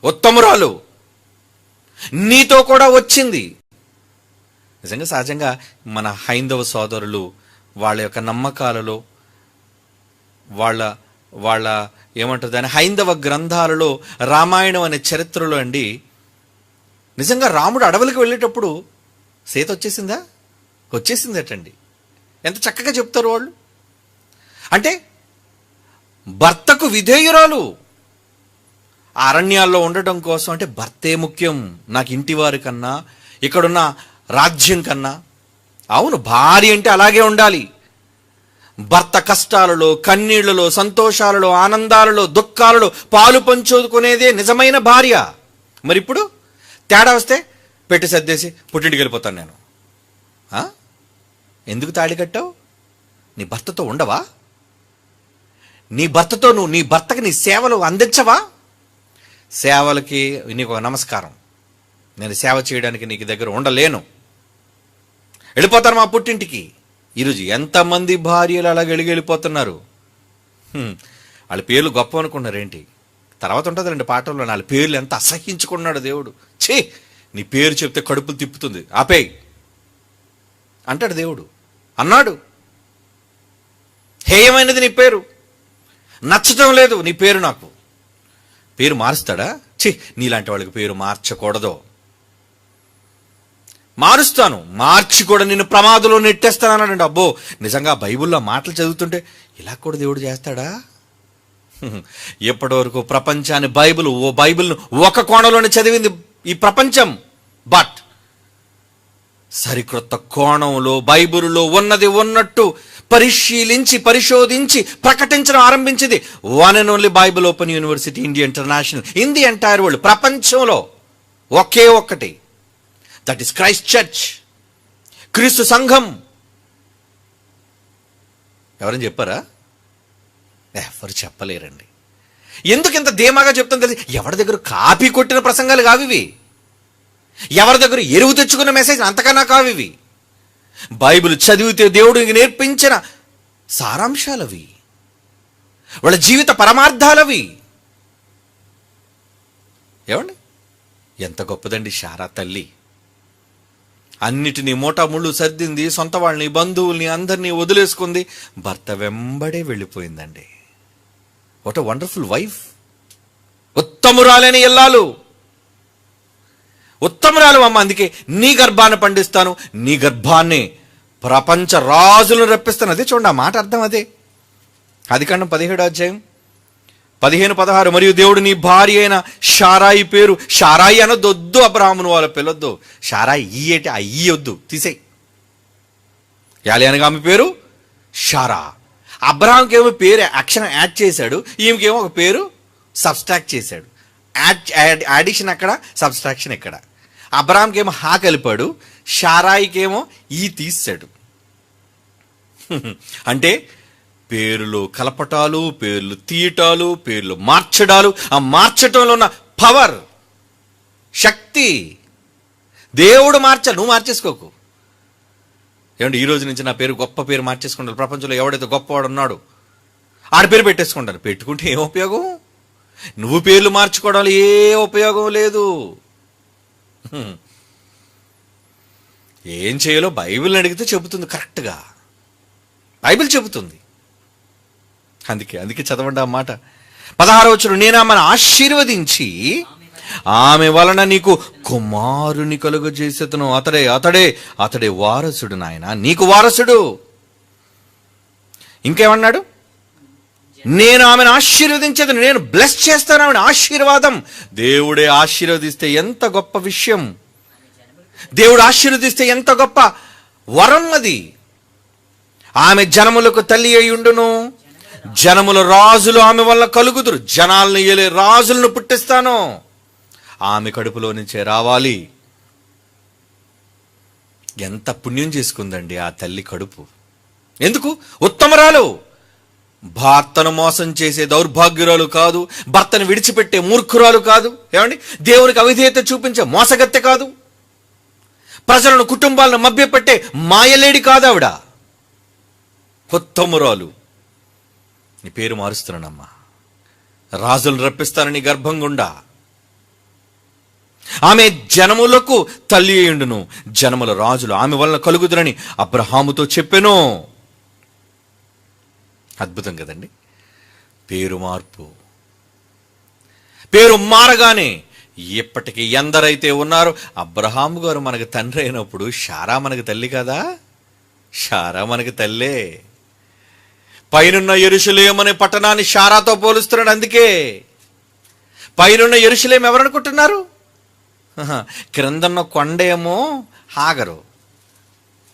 ఉత్తమురాలు, నీతో కూడా వచ్చింది. నిజంగా సహజంగా మన హైందవ సోదరులు వాళ్ళ యొక్క నమ్మకాలలో, వాళ్ళ ఏమంటారు దాని హైందవ గ్రంథాలలో, రామాయణం అనే చరిత్రలో అండి, నిజంగా రాముడు అడవులకు వెళ్ళేటప్పుడు సీత వచ్చేసిందా? వచ్చేసిందటండి. ఎంత చక్కగా చెప్తారు వాళ్ళు. అంటే భర్తకు విధేయురాలు. అరణ్యాల్లో ఉండటం కోసం అంటే భర్తే ముఖ్యం నాకు, ఇంటి వారి కన్నా, ఇక్కడున్న రాజ్యం కన్నా. అవును, భార్య అంటే అలాగే ఉండాలి. భర్త కష్టాలలో, కన్నీళ్లలో, సంతోషాలలో, ఆనందాలలో, దుఃఖాలలో పాలు పంచుకునేదే నిజమైన భార్య. మరి ఇప్పుడు తేడా వస్తే పెట్టి సర్దేసి పుట్టింటికి వెళ్ళిపోతాను నేను. ఎందుకు తాళి కట్టావు? నీ భర్తతో ఉండవా? నీ భర్తతో నువ్వు నీ భర్తకి నీ సేవలు అందించవా? సేవలకి నీకు ఒక నమస్కారం, నేను సేవ చేయడానికి నీకు దగ్గర ఉండలేను, వెళ్ళిపోతాను మా పుట్టింటికి. ఈరోజు ఎంతమంది భార్యలు అలాగే వెళ్ళిపోతున్నారు. వాళ్ళ పేర్లు గొప్ప అనుకున్నారేంటి? తర్వాత ఉంటుందండి పాఠంలో, వాళ్ళ పేర్లు ఎంత అసహించుకున్నాడు దేవుడు. ఛీ, నీ పేరు చెప్తే కడుపులు తిప్పుతుంది, ఆపేయ్ అంటాడు దేవుడు. అన్నాడు, హేయమైనది నీ పేరు, నచ్చటం లేదు నీ పేరు, నాకు పేరు మారుస్తాడా? ఛీ, నీలాంటి వాళ్ళకి పేరు మార్చకూడదు. మారుస్తాను, మార్చి కూడా నిన్ను ప్రమాదంలో నెట్టేస్తానండి. అబ్బో, నిజంగా బైబిల్లో మాటలు చదువుతుంటే ఇలా కూడా దేవుడు చేస్తాడా? ఎప్పటి వరకు ప్రపంచాన్ని బైబిల్ను ఒక కోణంలోనే చదివింది ఈ ప్రపంచం. బట్ సరికొత్త కోణంలో బైబిల్లో ఉన్నది ఉన్నట్టు పరిశీలించి పరిశోధించి ప్రకటించడం ఆరంభించింది one and only Bible open university India international in the entire world. ప్రపంచంలో ఒకే ఒక్కటి, దట్ ఈస్ క్రైస్ట్ చర్చ్, క్రీస్తు సంఘం. ఎవరని చెప్పారా? ఎవరు చెప్పలేరండి. ఎందుకు ఇంత ధీమాగా చెప్తాం తెలిసి? ఎవరి దగ్గర కాపీ కొట్టిన ప్రసంగాలు కావివి, ఎవరి దగ్గర ఎరువు తెచ్చుకున్న మెసేజ్ అంతకన్నా కావివి. బైబిల్ చదివితే దేవుడికి నేర్పించిన సారాంశాలవి, వాళ్ళ జీవిత పరమార్థాలవి. ఏమండి, ఎంత గొప్పదండి శారా తల్లి. అన్నిటినీ మోటాముళ్ళు సర్దింది, సొంత వాళ్ళని, బంధువుల్ని, అందరినీ వదిలేసుకుంది, భర్త వెంబడే వెళ్ళిపోయిందండి. What a wonderful wife. ఉత్తమురాలని ఇల్లాలు, ఉత్తమురాలు అమ్మ. అందుకే నీ గర్భాన్ని పండిస్తాను, నీ గర్భాన్ని ప్రపంచ రాజులను రప్పిస్తాను. అదే చూడండి, ఆ మాట అర్థం అదే. ఆదికాండం 17:15-16. మరియు దేవుడు నీ భార్య అయిన షారాయి పేరు, షారాయి అనొద్దు, అబ్రాహామును వాళ్ళ పిల్లొద్దు. షారాయి ఈ ఏంటి, ఆ ఈ వద్దు, తీసేయి. యాలి అనగా ఆమె పేరు షారా. అబ్రాహాంకి ఏమో పేరు అక్షరం యాడ్ చేశాడు, ఈమెకేమో ఒక పేరు సబ్స్ట్రాక్ట్ చేశాడు. యాడిషన్ అక్కడ, సబ్స్ట్రాక్షన్ ఇక్కడ. అబ్రాహాంకి ఏమో హా కలిపాడు, షారాయికేమో ఈ తీసాడు. అంటే పేర్లు కలపటాలు, పేర్లు తీయటాలు, పేర్లు మార్చడాలు, ఆ మార్చటంలో ఉన్న పవర్, శక్తి దేవుడు మార్చాలి, నువ్వు మార్చేసుకోకు. ఏమంటే ఈ రోజు నుంచి నా పేరు గొప్ప పేరు మార్చేసుకుంటారు. ప్రపంచంలో ఎవడైతే గొప్పవాడు ఉన్నాడు ఆడి పేరు పెట్టేసుకుంటారు. పెట్టుకుంటే ఏం ఉపయోగం? నువ్వు పేర్లు మార్చుకోవడం ఏ ఉపయోగం లేదు. ఏం చేయాలో బైబిల్ని అడిగితే చెబుతుంది, కరెక్ట్గా బైబిల్ చెబుతుంది. అందుకే చదవండి ఆ మాట. 16వ వచనం, నేను ఆమెను ఆశీర్వదించి ఆమె వలన నీకు కుమారుని కలుగజేసేతను, అతడే వారసుడు నాయన, నీకు వారసుడు. ఇంకేమన్నాడు? నేను ఆమెను ఆశీర్వదించేది, నేను బ్లెస్ చేస్తాను ఆమెను. ఆశీర్వాదం. దేవుడే ఆశీర్వదిస్తే ఎంత గొప్ప విషయం, దేవుడు ఆశీర్వదిస్తే ఎంత గొప్ప వరం అది. ఆమె జనములకు తల్లి అయి ఉండును, జనముల రాజులు ఆమె వల్ల కలుగుదురు, జనాలను ఏలే రాజులను పుట్టిస్తాను. ఆమె కడుపులో నుంచే రావాలి. ఎంత పుణ్యం చేసుకుందండి ఆ తల్లి కడుపు. ఎందుకు? ఉత్తమరాలు, భర్తను మోసం చేసే దౌర్భాగ్యురాలు కాదు, భర్తను విడిచిపెట్టే మూర్ఖురాలు కాదు, ఏమండి దేవునికి అవిధేయత చూపించే మోసగత్తె కాదు, ప్రజలను కుటుంబాలను మభ్యపెట్టే మాయలేడి కాదు ఆవిడ. ఉత్తమురాలు. నీ పేరు మారుస్తున్నానమ్మా, రాజులు రప్పిస్తానని గర్భం గుండా. ఆమె జనములకు తల్లి అయ్యుండును, జనముల రాజులు ఆమె వలన కలుగుదురని అబ్రహాముతో చెప్పెను. అద్భుతం కదండి. పేరు మార్పు. పేరు మారగానే ఇప్పటికీ ఎందరైతే ఉన్నారో, అబ్రహాము గారు మనకు తండ్రి అయినప్పుడు షారా మనకు తల్లి కదా, షారా మనకు తల్లే. పైనున్న యెరూషలేము అనే పట్టణాన్ని షారాతో పోలుస్తున్నాడు. అందుకే పైనున్న యెరూషలేము ఎవరనుకుంటున్నారు? క్రిందన్న కొండేమో హాగరు.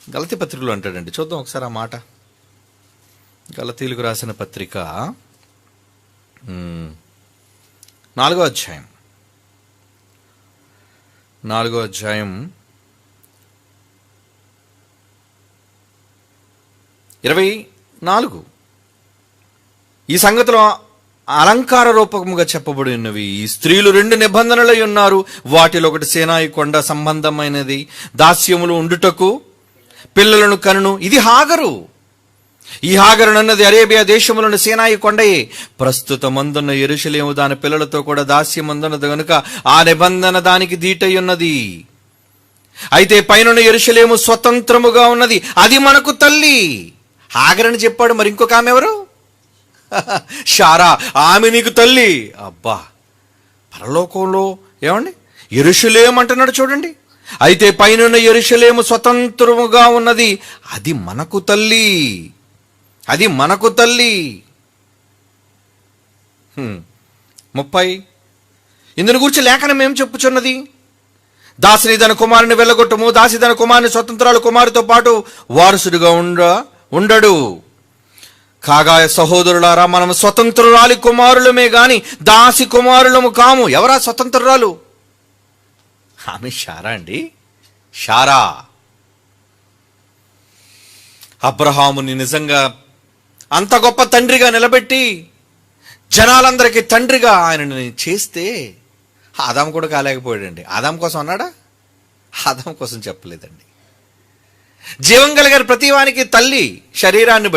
గలతీ పత్రికలో అంటాడండి, చూద్దాం ఒకసారి ఆ మాట. గలతీయులకు రాసిన పత్రిక 4వ అధ్యాయం 24. ఈ సంగతిలో అలంకార రూపకముగా చెప్పబడి ఉన్నవి. ఈ స్త్రీలు 2 నిబంధనలై ఉన్నారు. వాటిలో ఒకటి సేనాయి కొండ సంబంధమైనది, దాస్యములు ఉండుటకు పిల్లలను కనును. ఇది హాగరు. ఈ హాగరు అన్నది అరేబియా దేశములోని సేనాయి కొండయే. ప్రస్తుతమందున్న యెరూషలేము దాని పిల్లలతో కూడా దాస్యమందున్నది గనుక ఆ నిబంధన దానికి దీటై ఉన్నది. అయితే పైన యెరూషలేము స్వతంత్రముగా ఉన్నది, అది మనకు తల్లి. హాగరని చెప్పాడు. మరి ఇంకొక ఆమె ఎవరు? షారా, ఆమె నీకు తల్లి. అబ్బా, పరలోకంలో ఏమండి యెరూషలేము అంటున్నాడు చూడండి. అయితే పైన యెరూషలేము స్వతంత్రముగా ఉన్నది, అది మనకు తల్లి, అది మనకు తల్లి. 30. ఇందుని గురించి లేఖనం ఏం చెప్పుచున్నది? దాసిని తన కుమారుని వెళ్ళగొట్టము, దాసి తన కుమారుని స్వతంత్రాల కుమారుతో పాటు వారసుడిగా ఉండడు. కాగా సహోదరులారా, మనం స్వతంత్రురాలి కుమారులమే గాని దాసి కుమారులము కాము. ఎవరా స్వతంత్రురాలు? ఆమె షారా అండి. షారా అబ్రహాముని నిజంగా అంత గొప్ప తండ్రిగా నిలబెట్టి జనాలందరికీ తండ్రిగా ఆయనని చేస్తే ఆదాం కూడా కాలేకపోయాడండి. ఆదాం కోసం అన్నాడా? ఆదాం కోసం చెప్పలేదండి. జీవం కలిగిన ప్రతివానికి తల్లి, శరీరాన్ని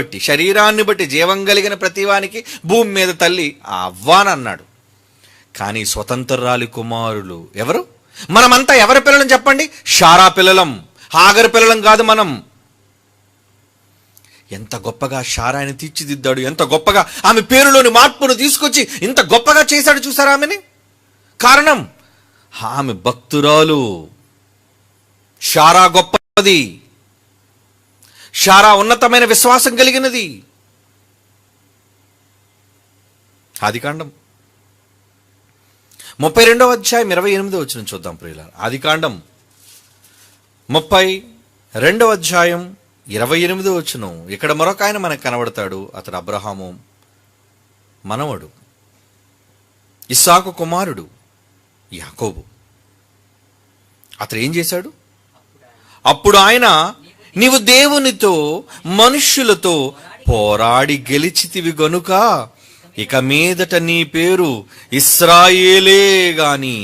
బట్టి జీవం కలిగిన ప్రతివానికి భూమి మీద తల్లి అవ్వానన్నాడు. కానీ స్వతంత్రాలి కుమారులు ఎవరు? మనమంతా ఎవరి పిల్లలం చెప్పండి? షారా పిల్లలం, హాగర్ పిల్లలం కాదు మనం. ఎంత గొప్పగా షారాని తీర్చిదిద్దాడు, ఎంత గొప్పగా ఆమె పేరులోని మార్పును తీసుకొచ్చి ఇంత గొప్పగా చేశాడు. చూసారా ఆమెని? కారణం ఆమె భక్తురాలు. షారా గొప్పది, షారా ఉన్నతమైన విశ్వాసం కలిగినది. ఆదికాండం 32వ అధ్యాయం 28వ వచనం చూద్దాం ప్రియులారా. ఆదికాండం 32వ అధ్యాయం 28వ వచనం. ఇక్కడ మరొక ఆయన మనకు కనబడతాడు. అతడు అబ్రహాము మనవడు, ఇస్సాకు కుమారుడు యాకోబు. అతడు ఏం చేశాడు? అప్పుడు ఆయన, నీవు దేవునితో మనుష్యులతో పోరాడి గెలిచితివి గనుక ఇక మీదట నీ పేరు ఇశ్రాయేలే గాని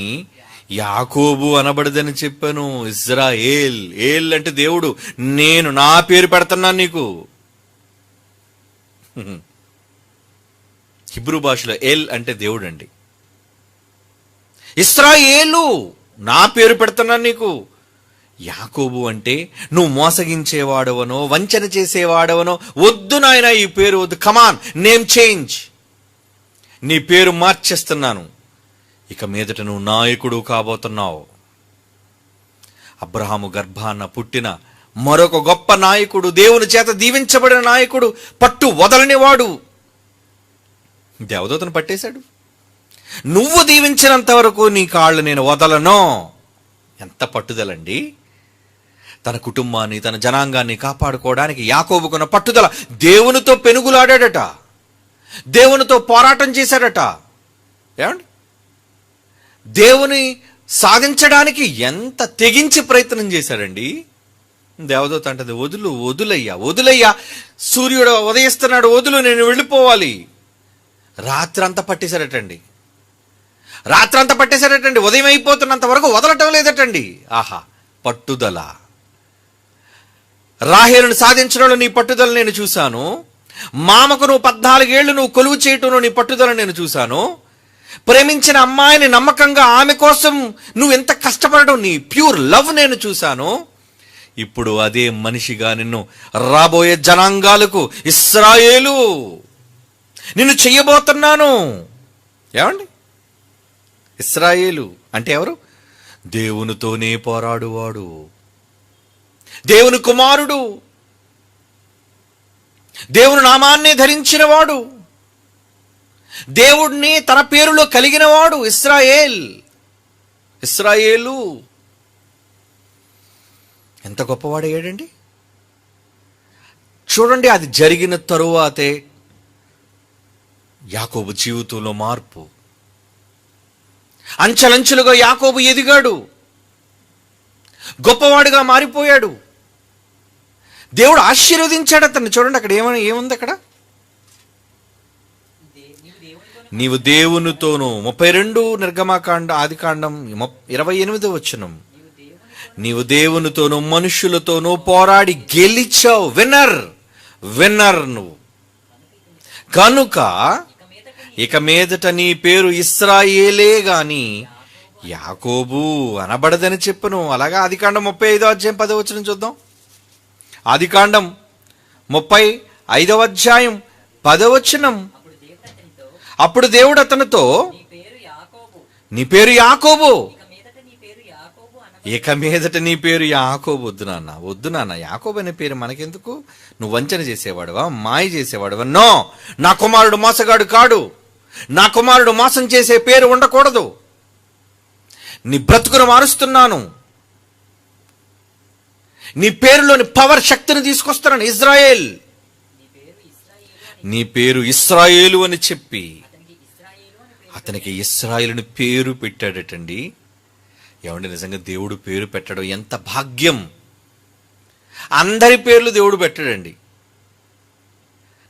యాకోబు అనబడదని చెప్పాను. ఇజ్రాయేల్, ఏల్ అంటే దేవుడు. నేను నా పేరు పెడుతున్నాను నీకు. హిబ్రూ భాషలో ఏల్ అంటే దేవుడు అండి. ఇశ్రాయేలు, నా పేరు పెడుతున్నాను నీకు. యాకోబు అంటే నువ్వు మోసగించేవాడవనో వంచన చేసేవాడవనో వద్దు నాయన, ఈ పేరు వద్దు. కమాన్, నేమ్ చేంజ్, నీ పేరు మార్చేస్తున్నాను. ఇక మీదట నువ్వు నాయకుడు కాబోతున్నావు. అబ్రహాము గర్భాన పుట్టిన మరొక గొప్ప నాయకుడు, దేవుని చేత దీవించబడిన నాయకుడు, పట్టు వదలనివాడు. దేవదూతను పట్టేశాడు. నువ్వు దీవించినంత వరకు నీ కాళ్ళు నేను వదలను. ఎంత పట్టుదలండి! తన కుటుంబాన్ని, తన జనాంగాన్ని కాపాడుకోవడానికి యాకోబుకున్న పట్టుదల. దేవునితో పెనుగులాడాడట, దేవునితో పోరాటం చేశాడట. ఏమండి, దేవుని సాధించడానికి ఎంత తెగించి ప్రయత్నం చేశాడండి. దేవదూత అంటది, వదులయ్యా, సూర్యుడు ఉదయిస్తున్నాడు, వదులు, నేను వెళ్ళిపోవాలి. రాత్రంతా పట్టేశారటండి. ఉదయం అయిపోతున్నంత వరకు వదలటం లేదటండి. ఆహా, పట్టుదల. రాహేలును సాధించడంలో నీ పట్టుదల నేను చూశాను. మామకు నువ్వు 14 ఏళ్లు నువ్వు కొలువు చేయటంలో నీ పట్టుదల నేను చూశాను. ప్రేమించిన అమ్మాయిని నమ్మకంగా ఆమె కోసం నువ్వు ఎంత కష్టపడడం, నీ ప్యూర్ లవ్ నేను చూశాను. ఇప్పుడు అదే మనిషిగా నిన్ను రాబోయే జనాంగాలకు ఇశ్రాయేలు నిన్ను చెయ్యబోతున్నాను. ఏమండి, ఇశ్రాయేలు అంటే ఎవరు? దేవునితోనే పోరాడువాడు, దేవుని కుమారుడు, దేవుని నామాన్నే ధరించినవాడు, దేవుడిని తన పేరులో కలిగినవాడు. ఇశ్రాయేలు ఎంత గొప్పవాడయ్యాడండి. చూడండి, అది జరిగిన తరువాతే యాకోబు జీవితంలో మార్పు. అంచెలంచెలుగా యాకోబు ఎదిగాడు, గొప్పవాడుగా మారిపోయాడు. దేవుడు ఆశీర్వదించాడు అతన్ని. చూడండి అక్కడ ఏముంది అక్కడ, నీవు దేవునితోనూ 32 నిర్గమాకాండ ఆదికాండం 28వ వచనం, నీవు దేవునితోనూ మనుషులతోనూ పోరాడి గెలిచావు. విన్నర్ నువ్వు కనుక ఇక మీదట నీ పేరు ఇశ్రాయేలే గాని యాకోబు అనబడదని చెప్పును. అలాగా ఆదికాండం 35వ అధ్యాయం 10వ వచనం చూద్దాం. ఆదికాండం 35వ అధ్యాయం 10వ వచనం, అప్పుడు దేవుడు అతనితో, నీ పేరు యాకోబు, ఇక మీదట నీ పేరు యాకోబు. వద్దు నాన్న, యాకోబు అనే పేరు మనకెందుకు? నువ్వు వంచన చేసేవాడువా, మాయ చేసేవాడువా? నో, నా కుమారుడు మోసగాడు కాడు. నా కుమారుడు మోసం చేసే పేరు ఉండకూడదు. నీ బ్రతుకును మారుస్తున్నాను, నీ పేరులోని పవర్, శక్తిని తీసుకొస్తున్నాను. ఇజ్రాయేల్, నీ పేరు ఇశ్రాయేలు అని చెప్పి అతనికి ఇశ్రాయేలుని పేరు పెట్టాడటండి. ఏమంటే నిజంగా దేవుడు పేరు పెట్టడం ఎంత భాగ్యం! అందరి పేర్లు దేవుడు పెట్టాడండి.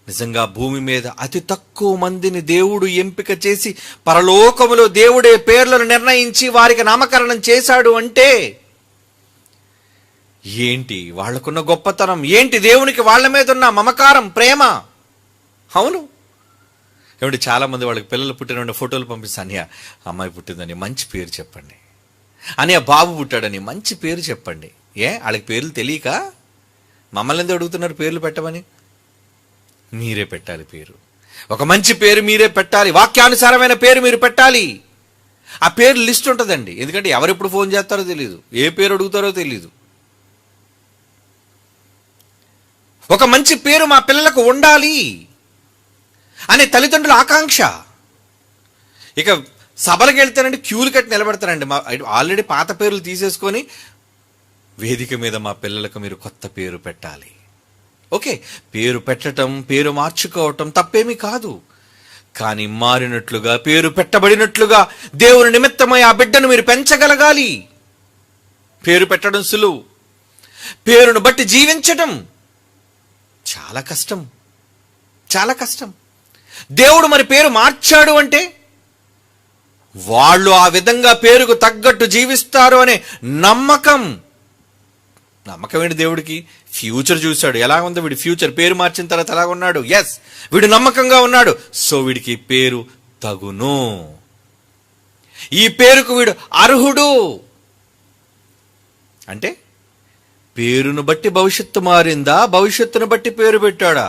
నిజంగా భూమి మీద అతి తక్కువ మందిని దేవుడు ఎంపిక చేసి పరలోకములో దేవుడే పేర్లను నిర్ణయించి వారికి నామకరణం చేశాడు అంటే ఏంటి వాళ్లకున్న గొప్పతనం, ఏంటి దేవునికి వాళ్ళ మీద ఉన్న మమకారం, ప్రేమ. అవును, ఏమంటే చాలా మంది వాళ్ళకి పిల్లలు పుట్టిన ఫోటోలు పంపిస్తాను. అన్నయ్య అమ్మాయి పుట్టిందని మంచి పేరు చెప్పండి, అన్నయ్య బాబు పుట్టాడని మంచి పేరు చెప్పండి. వాళ్ళకి పేర్లు తెలియక మమ్మల్ని ఎందుకు అడుగుతున్నారు పేర్లు పెట్టమని? మీరే పెట్టాలి పేరు. ఒక మంచి పేరు మీరే పెట్టాలి, వాక్యానుసారమైన పేరు మీరు పెట్టాలి. ఆ పేరు లిస్ట్ ఉంటుందండి, ఎందుకంటే ఎవరెప్పుడు ఫోన్ చేస్తారో తెలియదు, ఏ పేరు అడుగుతారో తెలియదు. ఒక మంచి పేరు మా పిల్లలకు ఉండాలి అనే తల్లిదండ్రుల ఆకాంక్ష. ఇక సభలకు వెళ్తానండి, క్యూలు కట్టి నిలబెడతారండి. ఆల్రెడీ పాత పేర్లు తీసేసుకొని వేదిక మీద మా పిల్లలకు మీరు కొత్త పేరు పెట్టాలి. ఓకే, పేరు పెట్టడం, పేరు మార్చుకోవటం తప్పేమీ కాదు. కానీ మారినట్లుగా, పేరు పెట్టబడినట్లుగా దేవుని నిమిత్తమై ఆ బిడ్డను మీరు పెంచగలగాలి. పేరు పెట్టడం సులువు, పేరును బట్టి జీవించటం చాలా కష్టం, చాలా కష్టం. దేవుడు మరి పేరు మార్చాడు అంటే వాళ్ళు ఆ విధంగా పేరుకు తగ్గట్టు జీవిస్తారు అనే నమ్మకం. నమ్మకమేంటి దేవుడికి? ఫ్యూచర్ చూశాడు, ఎలా ఉందో వీడి ఫ్యూచర్, పేరు మార్చిన తర్వాత ఎలా ఉన్నాడు. ఎస్, వీడు నమ్మకంగా ఉన్నాడు, సో వీడికి పేరు తగును, ఈ పేరుకు వీడు అర్హుడు. అంటే పేరును బట్టి భవిష్యత్తు మారిందా, భవిష్యత్తును బట్టి పేరు పెట్టాడా?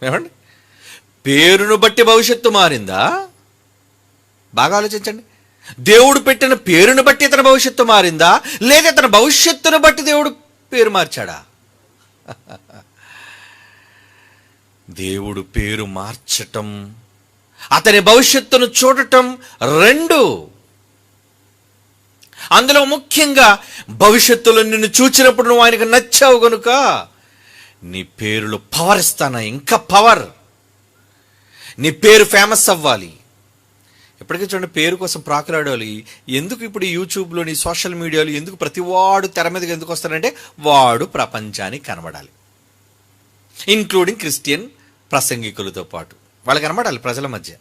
ఏమండి, పేరును బట్టి భవిష్యత్తు మారిందా? బాగా ఆలోచించండి. దేవుడు పెట్టిన పేరును బట్టి ఇతని భవిష్యత్తు మారిందా, లేదా ఇతని భవిష్యత్తును బట్టి దేవుడు పేరు మార్చాడా? దేవుడు పేరు మార్చటం, అతని భవిష్యత్తును చూడటం రెండు. అందులో ముఖ్యంగా భవిష్యత్తులో నిన్ను చూచినప్పుడు నువ్వు ఆయనకు నచ్చావు గనుక నీ పేరులో పవర్ ఇస్తానా, ఇంకా పవర్. నీ పేరు ఫేమస్ అవ్వాలి. ఎప్పటికీ చూడండి, పేరు కోసం ప్రాకులాడాలి. ఎందుకు ఇప్పుడు యూట్యూబ్లోని సోషల్ మీడియాలో ఎందుకు ప్రతివాడు తెర మీదకి ఎందుకు వస్తాడంటే వాడు ప్రపంచానికి కనబడాలి, ఇంక్లూడింగ్ క్రిస్టియన్ ప్రసంగికులతో పాటు వాళ్ళు కనబడాలి ప్రజల మధ్య.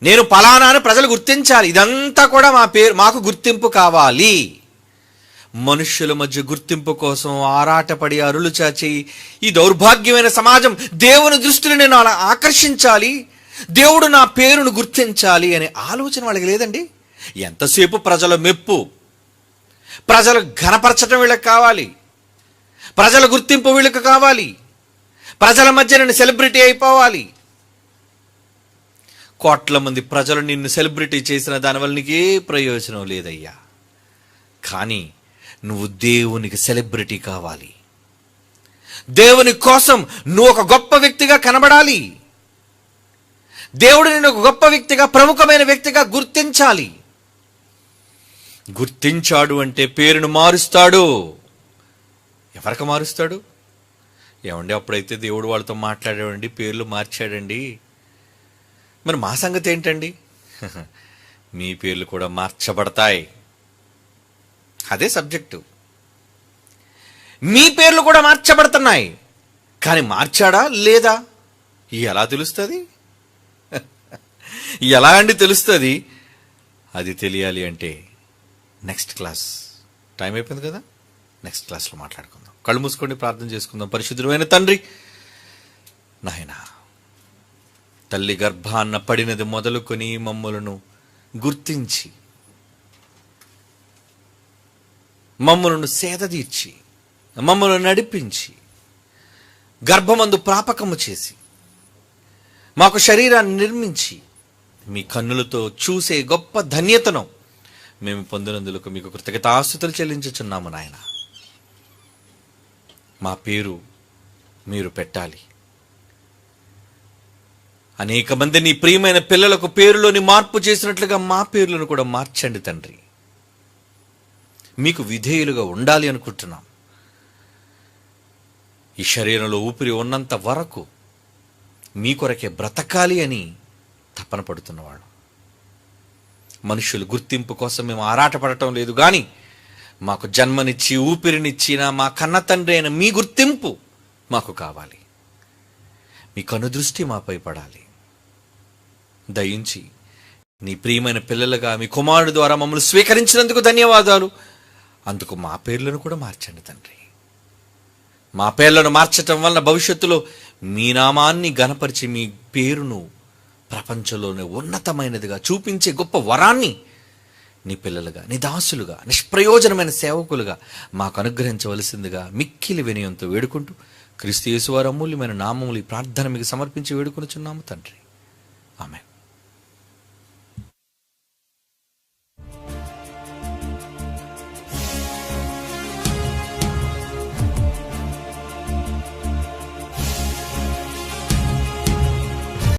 నేను పలానా అని ప్రజలు గుర్తించాలి. ఇదంతా కూడా మాకు గుర్తింపు కావాలి. మనుష్యుల మధ్య గుర్తింపు కోసం ఆరాటపడి అరులు చాచి ఈ దౌర్భాగ్యమైన సమాజం దేవుని దృష్టిని నేను అలా ఆకర్షించాలి, దేవుడు నా పేరును గుర్తించాలి అనే ఆలోచన వాళ్ళకి లేదండి. ఎంతసేపు ప్రజల మెప్పు, ప్రజలు ఘనపరచడం వీళ్ళకి కావాలి, ప్రజల గుర్తింపు వీళ్ళకి కావాలి, ప్రజల మధ్య నేను సెలబ్రిటీ అయిపోవాలి. కోట్ల మంది ప్రజలు నిన్ను సెలబ్రిటీ చేసిన దానివల్ల నీకే ప్రయోజనం లేదయ్యా. కానీ నువ్వు దేవునికి సెలబ్రిటీ కావాలి. దేవుని కోసం నువ్వు ఒక గొప్ప వ్యక్తిగా కనబడాలి. దేవుడు నిన్ను ఒక గొప్ప వ్యక్తిగా, ప్రముఖమైన వ్యక్తిగా గుర్తించాలి. గుర్తించాడు అంటే పేరును మారుస్తాడు. ఎవరికి మారుస్తాడు? ఏమండి, అప్పుడైతే దేవుడు వాళ్ళతో మాట్లాడాడండి, పేర్లు మార్చాడండి. మరి మా సంగతి ఏంటండి? మీ పేర్లు కూడా మార్చబడతాయి. అదే సబ్జెక్టు. మీ పేర్లు కూడా మార్చబడుతున్నాయి. కానీ మార్చాడా లేదా ఎలా తెలుస్తుంది? ఎలా అండి తెలుస్తుంది? అది తెలియాలి అంటే నెక్స్ట్ క్లాస్, టైం అయిపోయింది కదా, నెక్స్ట్ క్లాస్లో మాట్లాడుకుందాం. కళ్ళు మూసుకోండి, ప్రార్థన చేసుకుందాం. పరిశుద్ధమైన తండ్రి, నాయనా, తల్లి గర్భాన్న పడినది మొదలుకొని మమ్మలను గుర్తించి, మమ్మలను సేదదీర్చి, మమ్మల్ని నడిపించి, గర్భమందు ప్రాపకము చేసి, మాకు శరీరాన్ని నిర్మించి, మీ కన్నులతో చూసే గొప్ప ధన్యతను మేము పొందినందులకు మీకు కృతజ్ఞతాస్తుతులు చెల్లించుచున్నాము నాయన. మా పేరు మీరు పెట్టాలి. అనేక మంది నీ ప్రియమైన పిల్లలకు పేరులోని మార్పు చేసినట్లుగా మా పేర్లను కూడా మార్చండి తండ్రి. మీకు విధేయులుగా ఉండాలి అనుకుంటున్నాం. ఈ శరీరంలో ఊపిరి ఉన్నంత వరకు మీ కొరకే బ్రతకాలి అని తపన పడుతున్నవాడు. మనుషులు గుర్తింపు కోసం మేము ఆరాటపడటం లేదు, కానీ మాకు జన్మనిచ్చి ఊపిరినిచ్చిన మా కన్న తండ్రి అయిన మీ గుర్తింపు మాకు కావాలి. మీ కనుదృష్టి మాపై పడాలి. దయించి నీ ప్రియమైన పిల్లలుగా మీ కుమారుడు ద్వారా మమ్మల్ని స్వీకరించినందుకు ధన్యవాదాలు. అందుకు మా పేర్లను కూడా మార్చండి తండ్రి. మా పేర్లను మార్చటం వలన భవిష్యత్తులో మీ నామాన్ని ఘనపరిచి మీ పేరును ప్రపంచంలోనే ఉన్నతమైనదిగా చూపించే గొప్ప వరాన్ని నీ పిల్లలుగా, నీ దాసులుగా, నిష్ప్రయోజనమైన సేవకులుగా మాకు అనుగ్రహించవలసిందిగా మిక్కిలి వినయంతో వేడుకుంటూ క్రీస్తు యేసు వారి అమూల్యమైన నామములు ఈ ప్రార్థన మీకు సమర్పించి వేడుకొనుచున్నాము తండ్రి. ఆమేన్.